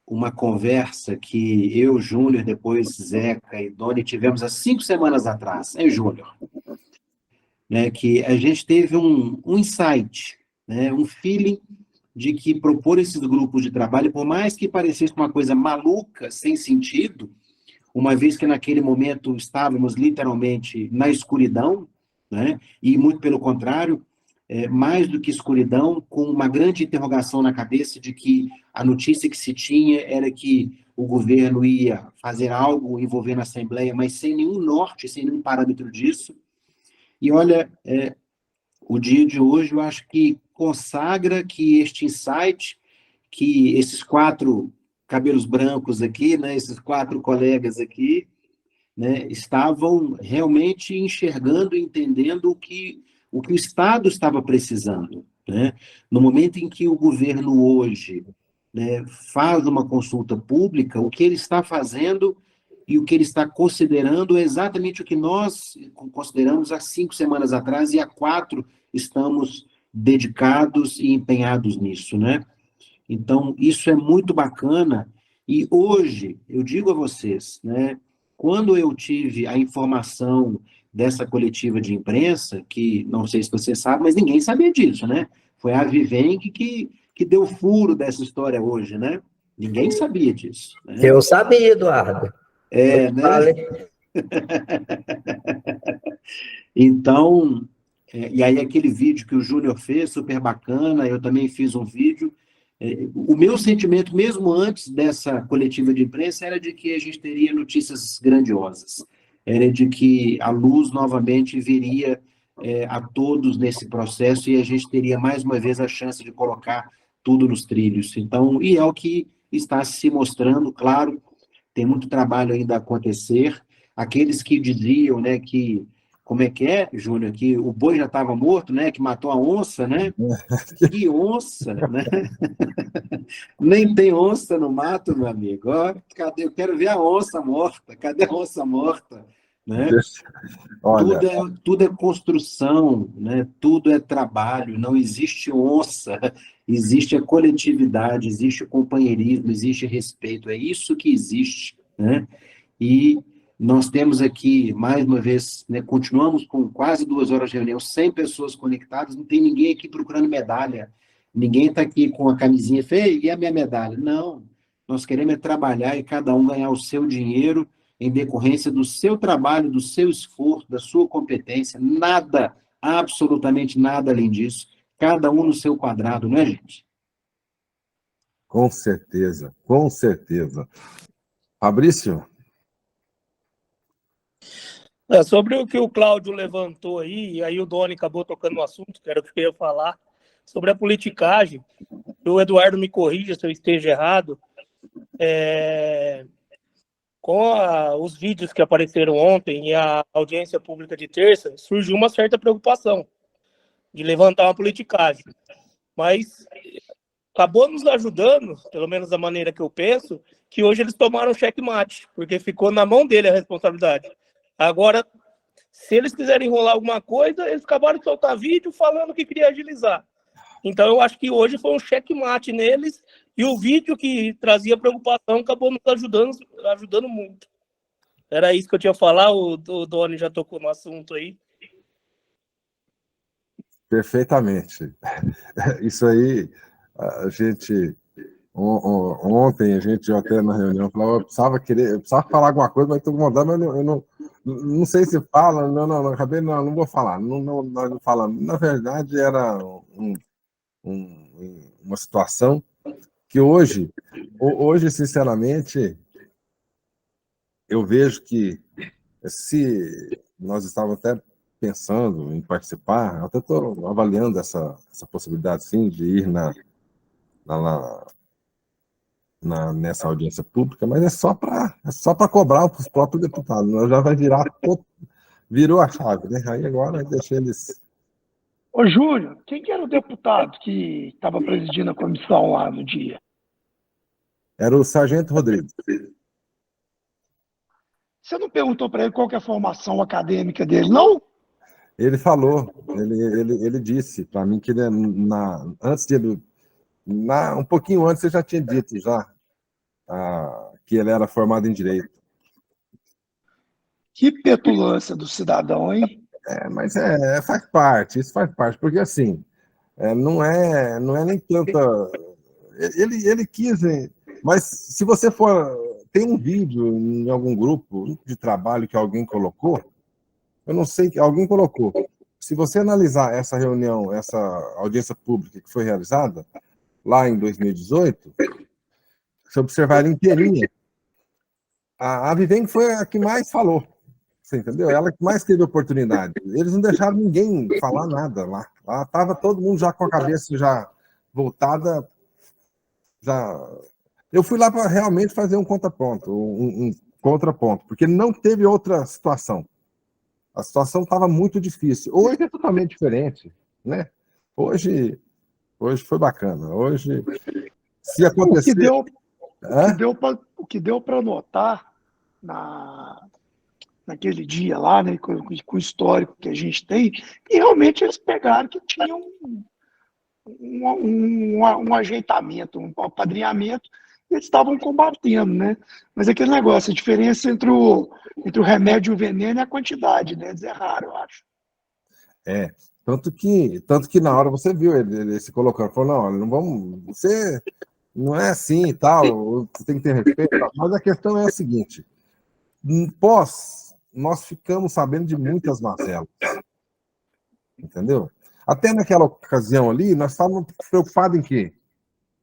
uma conversa que eu, Júnior, depois Zeca e Doni tivemos há 5 semanas atrás, hein, Júnior? Né, que a gente teve um insight, né, um feeling de que propor esses grupos de trabalho, por mais que parecesse uma coisa maluca, sem sentido, uma vez que naquele momento estávamos literalmente na escuridão, né, e muito pelo contrário, mais do que escuridão, com uma grande interrogação na cabeça de que a notícia que se tinha era que o governo ia fazer algo envolvendo a Assembleia, mas sem nenhum norte, sem nenhum parâmetro disso. E olha, o dia de hoje eu acho que consagra que este insight, que esses 4 cabelos brancos aqui, né, esses 4 colegas aqui, né, estavam realmente enxergando e entendendo o que o Estado estava precisando, né? No momento em que o governo hoje, né, faz uma consulta pública, o que ele está fazendo e o que ele está considerando é exatamente o que nós consideramos há 5 semanas atrás e há 4 estamos dedicados e empenhados nisso, né? Então, isso é muito bacana. E hoje, eu digo a vocês, né, quando eu tive a informação dessa coletiva de imprensa, que não sei se você sabe, mas ninguém sabia disso, né? Foi a Viveng que deu furo dessa história hoje, né? Ninguém sabia disso. Né? Eu sabia, Eduardo. É, né? Então, e aí aquele vídeo que o Júnior fez, super bacana, eu também fiz um vídeo. O meu sentimento, mesmo antes dessa coletiva de imprensa, era de que a gente teria notícias grandiosas. Era de que a luz novamente viria a todos nesse processo e a gente teria mais uma vez a chance de colocar tudo nos trilhos. Então, e é o que está se mostrando, claro, tem muito trabalho ainda a acontecer. Aqueles que diziam, né, que, como é que é, Júnior, que o boi já estava morto, né, que matou a onça, né? Que onça, né? Nem tem onça no mato, meu amigo. Ó, cadê? Eu quero ver a onça morta. Cadê a onça morta? Né? Olha, Tudo é construção, né? Tudo é trabalho, não existe onça, existe a coletividade, existe o companheirismo, existe respeito, é isso que existe, né? E nós temos aqui, mais uma vez, né, continuamos com quase 2 horas de reunião, 100 pessoas conectadas, não tem ninguém aqui procurando medalha, ninguém está aqui com a camisinha feia, e a minha medalha? Não, nós queremos é trabalhar e cada um ganhar o seu dinheiro em decorrência do seu trabalho, do seu esforço, da sua competência, nada, absolutamente nada além disso, cada um no seu quadrado, não é, gente? com certeza, com certeza. Fabrício? Sobre o que o Cláudio levantou aí, e aí o Doni acabou tocando no assunto, que era o que eu ia falar, sobre a politicagem, o Eduardo me corrija se eu esteja errado, com os vídeos que apareceram ontem e a audiência pública de terça, surgiu uma certa preocupação de levantar uma politicagem. Mas acabou nos ajudando, pelo menos da maneira que eu penso, que hoje eles tomaram checkmate, porque ficou na mão dele a responsabilidade. Agora, se eles quiserem enrolar alguma coisa, eles acabaram de soltar vídeo falando que queria agilizar. Então, eu acho que hoje foi um checkmate neles, e o vídeo que trazia preocupação acabou nos ajudando muito. Era isso que eu tinha a falar, o Doni já tocou no assunto aí. Perfeitamente. Isso aí, a gente... Ontem, a gente até na reunião falava, eu precisava falar alguma coisa, mas estou incomodado, mas eu não sei se fala, não, acabei, não vou falar, não falando. Na verdade, era uma situação que hoje, sinceramente, eu vejo que se nós estávamos até pensando em participar, eu até estou avaliando essa possibilidade, sim, de ir nessa audiência pública, mas é só para cobrar os próprios deputados, já vai virou a chave, né? Aí agora deixa eles... Ô, Júnior, quem que era o deputado que estava presidindo a comissão lá no dia? Era o Sargento Rodrigues. Você não perguntou para ele qual que é a formação acadêmica dele, não? Ele falou, ele disse para mim que ele, um pouquinho antes você já tinha dito que ele era formado em Direito. Que petulância do cidadão, hein? Mas faz parte, isso faz parte, porque assim, não é nem tanta... Ele quis, mas se você tem um vídeo em algum grupo de trabalho que alguém colocou, eu não sei, alguém colocou. Se você analisar essa reunião, essa audiência pública que foi realizada, lá em 2018, você observar ela inteirinha, a Viveng foi a que mais falou, você entendeu? Ela que mais teve oportunidade. Eles não deixaram ninguém falar nada lá. Lá estava todo mundo já com a cabeça já voltada. Eu fui lá para realmente fazer um contraponto, porque não teve outra situação. A situação estava muito difícil. Hoje é totalmente diferente, né? Hoje foi bacana. Hoje, se acontecer... O que deu para notar naquele dia lá, né, com o histórico que a gente tem, e realmente eles pegaram que tinham um ajeitamento, um apadrinhamento, e eles estavam combatendo, né? Mas aquele negócio, a diferença entre o remédio e o veneno é a quantidade, né? Eles erraram, eu acho. Tanto que na hora você viu ele se colocando, falou, não, não vamos, não é assim e tal, você tem que ter respeito, mas a questão é a seguinte, nós ficamos sabendo de muitas mazelas, entendeu? Até naquela ocasião ali, nós estávamos preocupados em quê?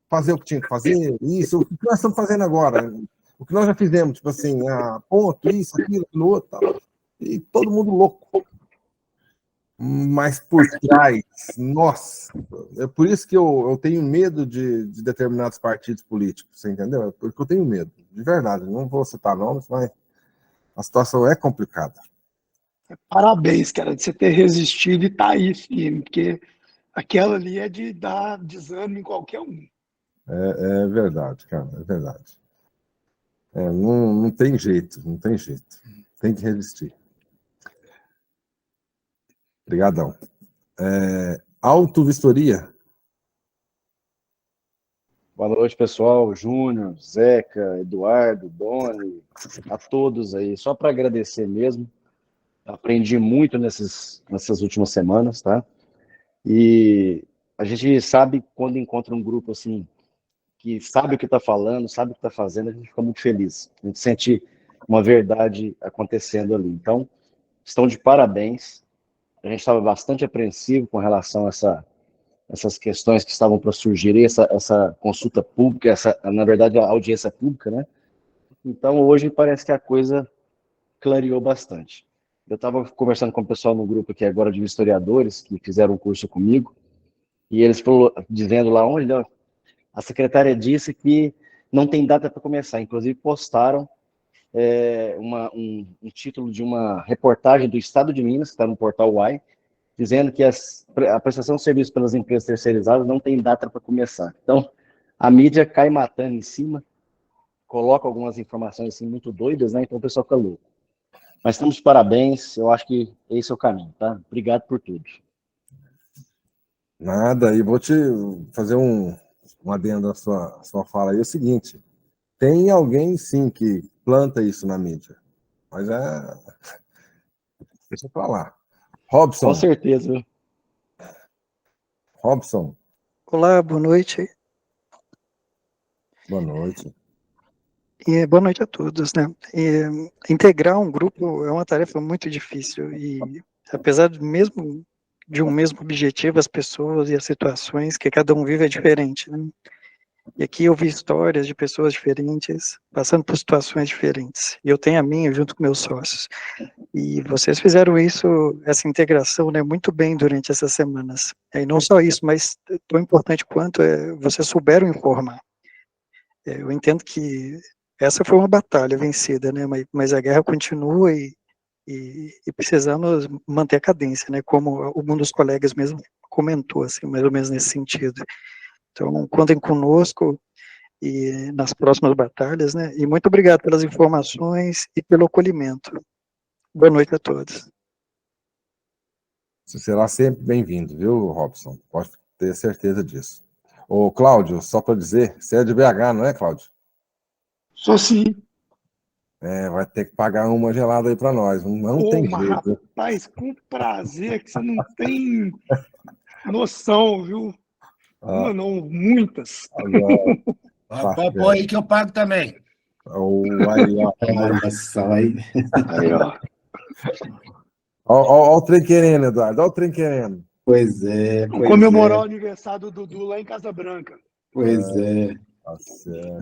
Fazer o que tinha que fazer, isso, o que nós estamos fazendo agora, o que nós já fizemos, tipo assim, ponto, isso, aquilo, outro, tal, e todo mundo louco. Mas por trás, nossa, é por isso que eu tenho medo de determinados partidos políticos, você entendeu? É porque eu tenho medo, de verdade, não vou citar nomes, mas a situação é complicada. Parabéns, cara, de você ter resistido e tá aí firme, porque aquela ali é de dar desânimo em qualquer um. É verdade, cara, é verdade. Não tem jeito, não tem jeito. Tem que resistir. Obrigadão. Autovistoria. Boa noite, pessoal. Júnior, Zeca, Eduardo, Doni, a todos aí. Só para agradecer mesmo. Aprendi muito nessas últimas semanas, tá? E a gente sabe quando encontra um grupo assim, que sabe o que está falando, sabe o que está fazendo, a gente fica muito feliz. A gente sente uma verdade acontecendo ali. Então, estão de parabéns. A gente estava bastante apreensivo com relação a essas questões que estavam para surgir, essa consulta pública, na verdade, a audiência pública, né? Então, hoje parece que a coisa clareou bastante. Eu estava conversando com o pessoal no grupo aqui agora de historiadores que fizeram um curso comigo, e eles foram dizendo lá, olha, a secretária disse que não tem data para começar, inclusive postaram um título de uma reportagem do Estado de Minas, que está no portal UAI, dizendo que a prestação de serviço pelas empresas terceirizadas não tem data para começar. Então, a mídia cai matando em cima, coloca algumas informações assim, muito doidas, né? Então o pessoal fica louco. Mas estamos de parabéns, eu acho que esse é o caminho, tá? Obrigado por tudo. Nada, e vou te fazer um adendo à sua fala aí, é o seguinte, tem alguém, sim, que planta isso na mídia, mas deixa pra lá. Robson. Com certeza. Robson. Olá, boa noite. Boa noite. Boa noite a todos, né? Integrar um grupo é uma tarefa muito difícil e, apesar de um mesmo objetivo, as pessoas e as situações que cada um vive é diferente, né? E aqui eu vi histórias de pessoas diferentes, passando por situações diferentes. E eu tenho a minha junto com meus sócios. E vocês fizeram essa integração, né, muito bem durante essas semanas. E não só isso, mas tão importante quanto vocês souberam informar. Eu entendo que essa foi uma batalha vencida, né, mas a guerra continua e precisamos manter a cadência, né, como um dos colegas mesmo comentou, assim, mais ou menos nesse sentido. Então, contem conosco e nas próximas batalhas, né? E muito obrigado pelas informações e pelo acolhimento. Boa noite a todos. Você será sempre bem-vindo, viu, Robson? Pode ter certeza disso. Ô, Cláudio, só para dizer, você é de BH, não é, Cláudio? Sou sim. Vai ter que pagar uma gelada aí para nós. Não tem jeito. Rapaz, com prazer, que você não tem noção, viu? Uma não, muitas. Põe aí que eu pago também. Aí, ó. Aí, ó. Ó o trem querendo, Eduardo. Ó o trem querendo. Pois é. Comemorar o aniversário do Dudu lá em Casa Branca. Pois é.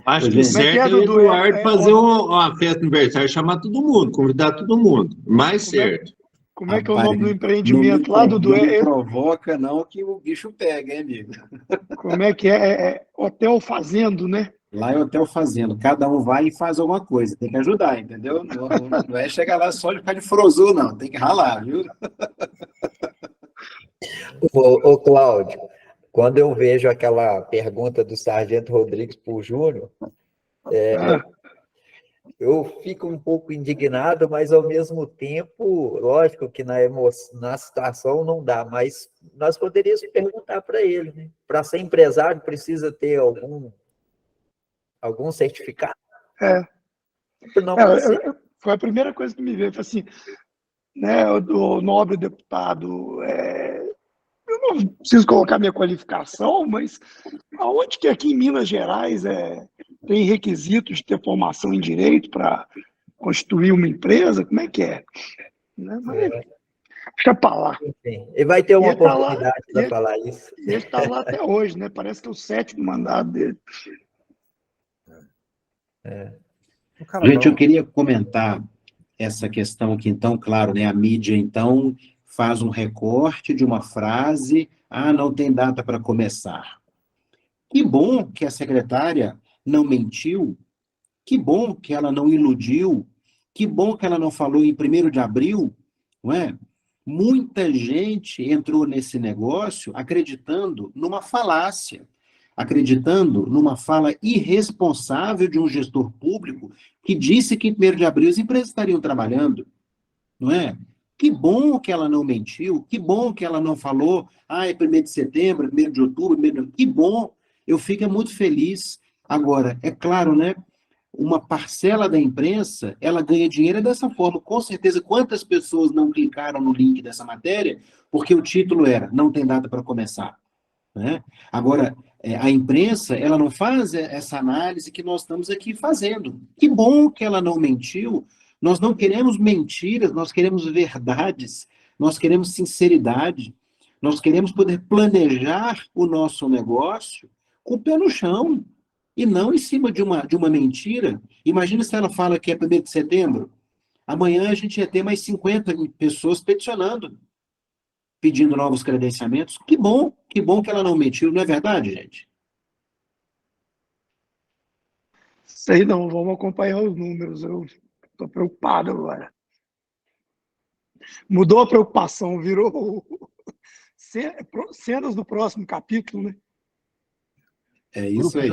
Acho que certo é o Eduardo fazer uma festa de aniversário, chamar todo mundo, convidar todo mundo. Mais certo. Como é que é o nome do empreendimento lá, Dudu? Não provoca, não, que o bicho pega, hein, amigo? Como é que é? Hotel Fazendo, né? Lá é Hotel Fazendo. Cada um vai e faz alguma coisa. Tem que ajudar, entendeu? Não é chegar lá só de ficar de frozô, não. Tem que ralar, viu? Ô, Cláudio, quando eu vejo aquela pergunta do Sargento Rodrigues para o Júnior, eu fico um pouco indignado, mas ao mesmo tempo, lógico que na situação não dá, mas nós poderíamos perguntar para ele, né? Para ser empresário precisa ter algum certificado? Foi a primeira coisa que me veio, foi assim, né, o nobre deputado, eu não preciso colocar minha qualificação, mas aonde que aqui em Minas Gerais tem requisitos de ter formação em direito para constituir uma empresa? Como é que é? Né? Mas, deixa para lá. E vai ter uma Ele tá lá, oportunidade para falar isso. ele está lá até hoje, né? Parece que é o 7º mandato dele. Gente, eu queria comentar essa questão aqui, então, claro, né? A mídia, então, faz um recorte de uma frase, não tem data para começar. Que bom que a secretária não mentiu, que bom que ela não iludiu, que bom que ela não falou em 1º de abril, não é? Muita gente entrou nesse negócio acreditando numa falácia, acreditando numa fala irresponsável de um gestor público que disse que em 1º de abril as empresas estariam trabalhando, não é? Que bom que ela não mentiu, que bom que ela não falou, é 1º de setembro, 1º de outubro, que bom, eu fico muito feliz. Agora, é claro, né? Uma parcela da imprensa, ela ganha dinheiro dessa forma. Com certeza, quantas pessoas não clicaram no link dessa matéria porque o título era "Não tem data para começar", né? Agora, a imprensa, ela não faz essa análise que nós estamos aqui fazendo. Que bom que ela não mentiu. Nós não queremos mentiras, nós queremos verdades, nós queremos sinceridade, nós queremos poder planejar o nosso negócio com o pé no chão, e não em cima de uma mentira. Imagina se ela fala que é 1º de setembro. Amanhã a gente ia ter mais 50 pessoas peticionando, pedindo novos credenciamentos. Que bom que ela não mentiu, não é verdade, gente? Sei não, vamos acompanhar os números. Eu estou preocupado agora. Mudou a preocupação, virou cenas do próximo capítulo, né? É isso aí.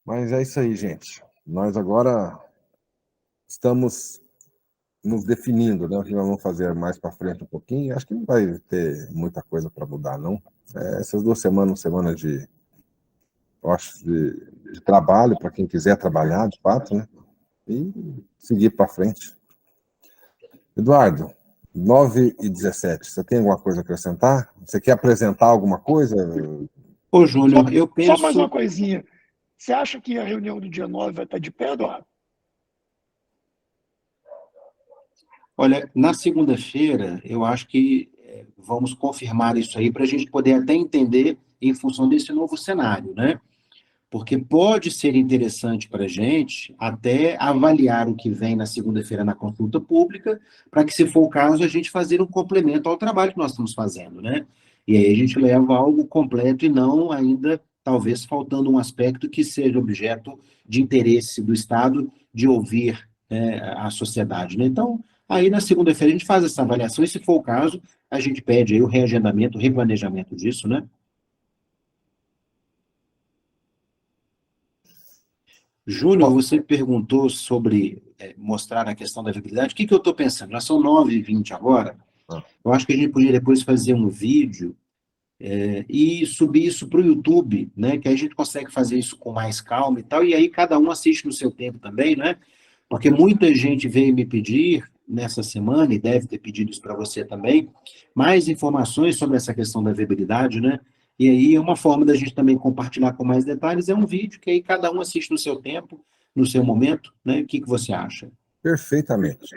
Mas é isso aí, gente. Nós agora estamos nos definindo, né? O que nós vamos fazer mais para frente um pouquinho. Acho que não vai ter muita coisa para mudar, não. Essas 2 semanas, semanas de trabalho para quem quiser trabalhar, de fato, né? E seguir para frente. Eduardo, 9h17, você tem alguma coisa a acrescentar? Você quer apresentar alguma coisa? Ô, Júnior, eu penso... Só mais uma coisinha. Você acha que a reunião do dia 9 vai estar de pé, Eduardo? Olha, na segunda-feira, eu acho que vamos confirmar isso aí para a gente poder até entender em função desse novo cenário, né? Porque pode ser interessante para a gente até avaliar o que vem na segunda-feira na consulta pública, para que, se for o caso, a gente fazer um complemento ao trabalho que nós estamos fazendo, né? E aí a gente leva algo completo e não ainda, talvez, faltando um aspecto que seja objeto de interesse do Estado de ouvir a sociedade, né? Então, aí na segunda-feira a gente faz essa avaliação e, se for o caso, a gente pede aí o reagendamento, o replanejamento disso, né? Júnior, você perguntou sobre mostrar a questão da viabilidade. O que eu estou pensando? Já são 9h20 agora. Eu acho que a gente podia depois fazer um vídeo e subir isso para o YouTube, né? Que aí a gente consegue fazer isso com mais calma e tal, e aí cada um assiste no seu tempo também, né? Porque muita gente veio me pedir nessa semana, e deve ter pedido isso para você também, mais informações sobre essa questão da viabilidade, né? E aí uma forma da gente também compartilhar com mais detalhes é um vídeo que aí cada um assiste no seu tempo, no seu momento, né? O que você acha? Perfeitamente.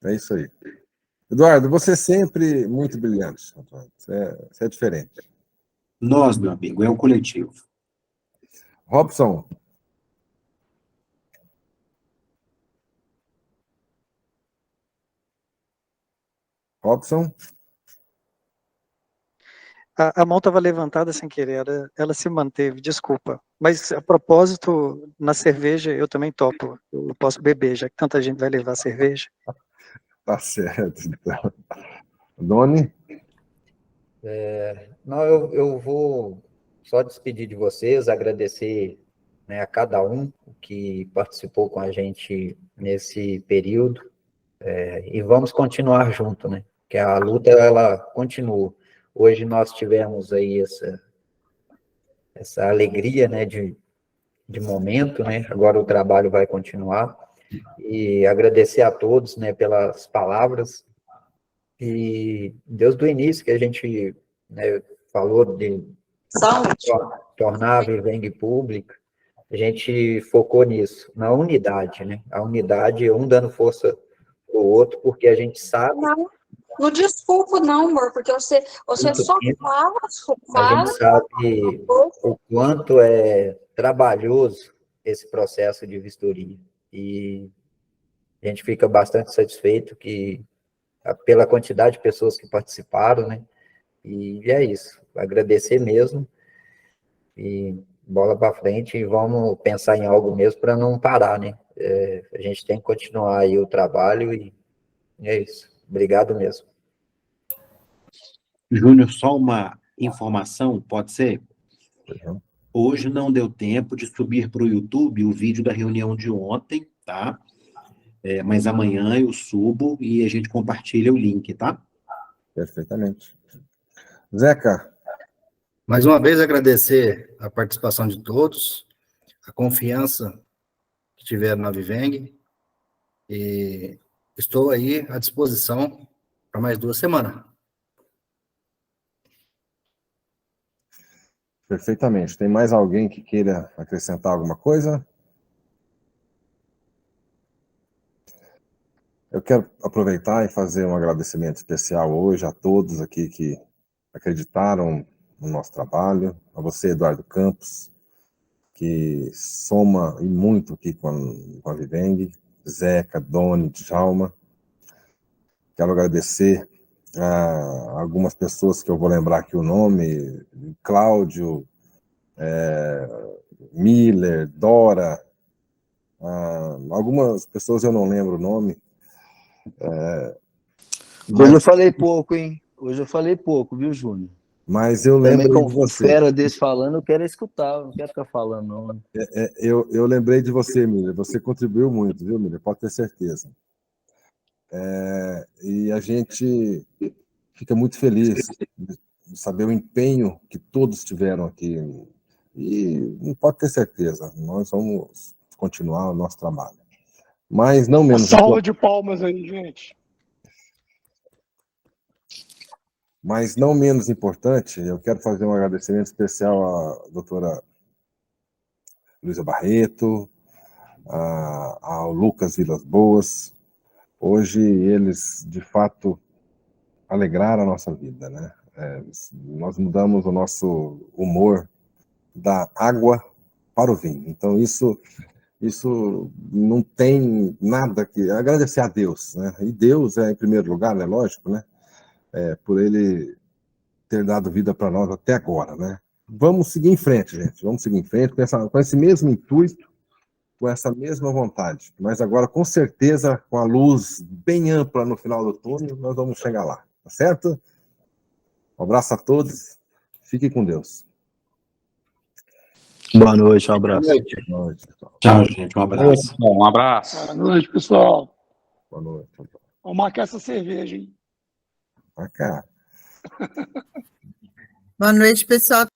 É isso aí. Eduardo, você é sempre muito brilhante. Você é diferente. Nós, meu amigo, é o coletivo. Robson. Robson? A mão estava levantada sem querer, ela se manteve, desculpa. Mas, a propósito, na cerveja eu também topo. Eu posso beber, já que tanta gente vai levar cerveja. Tá certo, então. Doni? Não, eu vou só despedir de vocês, agradecer, né, a cada um que participou com a gente nesse período, e vamos continuar junto, né? Que a luta, ela continua. Hoje nós tivemos aí essa alegria, né, de momento, né? Agora o trabalho vai continuar. E agradecer a todos, né, pelas palavras. E desde o início que a gente, né, falou de tornar a Viveng pública, a gente focou nisso, na unidade, né? A unidade, um dando força para o outro, porque a gente sabe... Não desculpa, não, amor, porque você só fala. A gente sabe o quanto é trabalhoso esse processo de vistoria. E a gente fica bastante satisfeito pela quantidade de pessoas que participaram, né? E é isso. Agradecer mesmo. E bola para frente e vamos pensar em algo mesmo para não parar, né? A gente tem que continuar aí o trabalho e é isso. Obrigado mesmo. Júnior, só uma informação, pode ser? Hoje não deu tempo de subir para o YouTube o vídeo da reunião de ontem, tá? Mas amanhã eu subo e a gente compartilha o link, tá? Perfeitamente. Zeca. Mais uma vez agradecer a participação de todos, a confiança que tiveram na Viveng, e estou aí à disposição para mais 2 semanas. Perfeitamente. Tem mais alguém que queira acrescentar alguma coisa? Eu quero aproveitar e fazer um agradecimento especial hoje a todos aqui que acreditaram no nosso trabalho, a você, Eduardo Campos, que soma e muito aqui com a Viveng, Zeca, Doni, Djalma. Quero agradecer a algumas pessoas que eu vou lembrar aqui o nome, Cláudio, Miller, Dora, algumas pessoas eu não lembro o nome. Hoje eu falei pouco, hein? Hoje eu falei pouco, viu, Júnior? Mas eu lembro Também, de você. fera desse falando, eu quero escutar, não quero ficar falando, não. Eu lembrei de você, Miller. Você contribuiu muito, viu, Miller? Pode ter certeza. E a gente fica muito feliz de saber o empenho que todos tiveram aqui. E pode ter certeza, nós vamos continuar o nosso trabalho. Mas não menos... Salva de palmas aí, gente. Mas não menos importante, eu quero fazer um agradecimento especial à doutora Luísa Barreto, ao Lucas Vilas Boas. Hoje eles, de fato, alegraram a nossa vida, né? Nós mudamos o nosso humor da água para o vinho. Então, isso não tem nada que... Agradecer a Deus, né? E Deus é em primeiro lugar, né? Lógico, né? Por ele ter dado vida para nós até agora, né? Vamos seguir em frente, gente. Vamos seguir em frente com esse mesmo intuito, com essa mesma vontade. Mas agora, com certeza, com a luz bem ampla no final do túnel, nós vamos chegar lá, tá certo? Um abraço a todos. Fiquem com Deus. Boa noite, um abraço. Boa noite. Tchau, gente. Um abraço. Um abraço. Boa noite, pessoal. Boa noite. Vamos marcar essa cerveja, hein? Marcar. Boa noite, pessoal.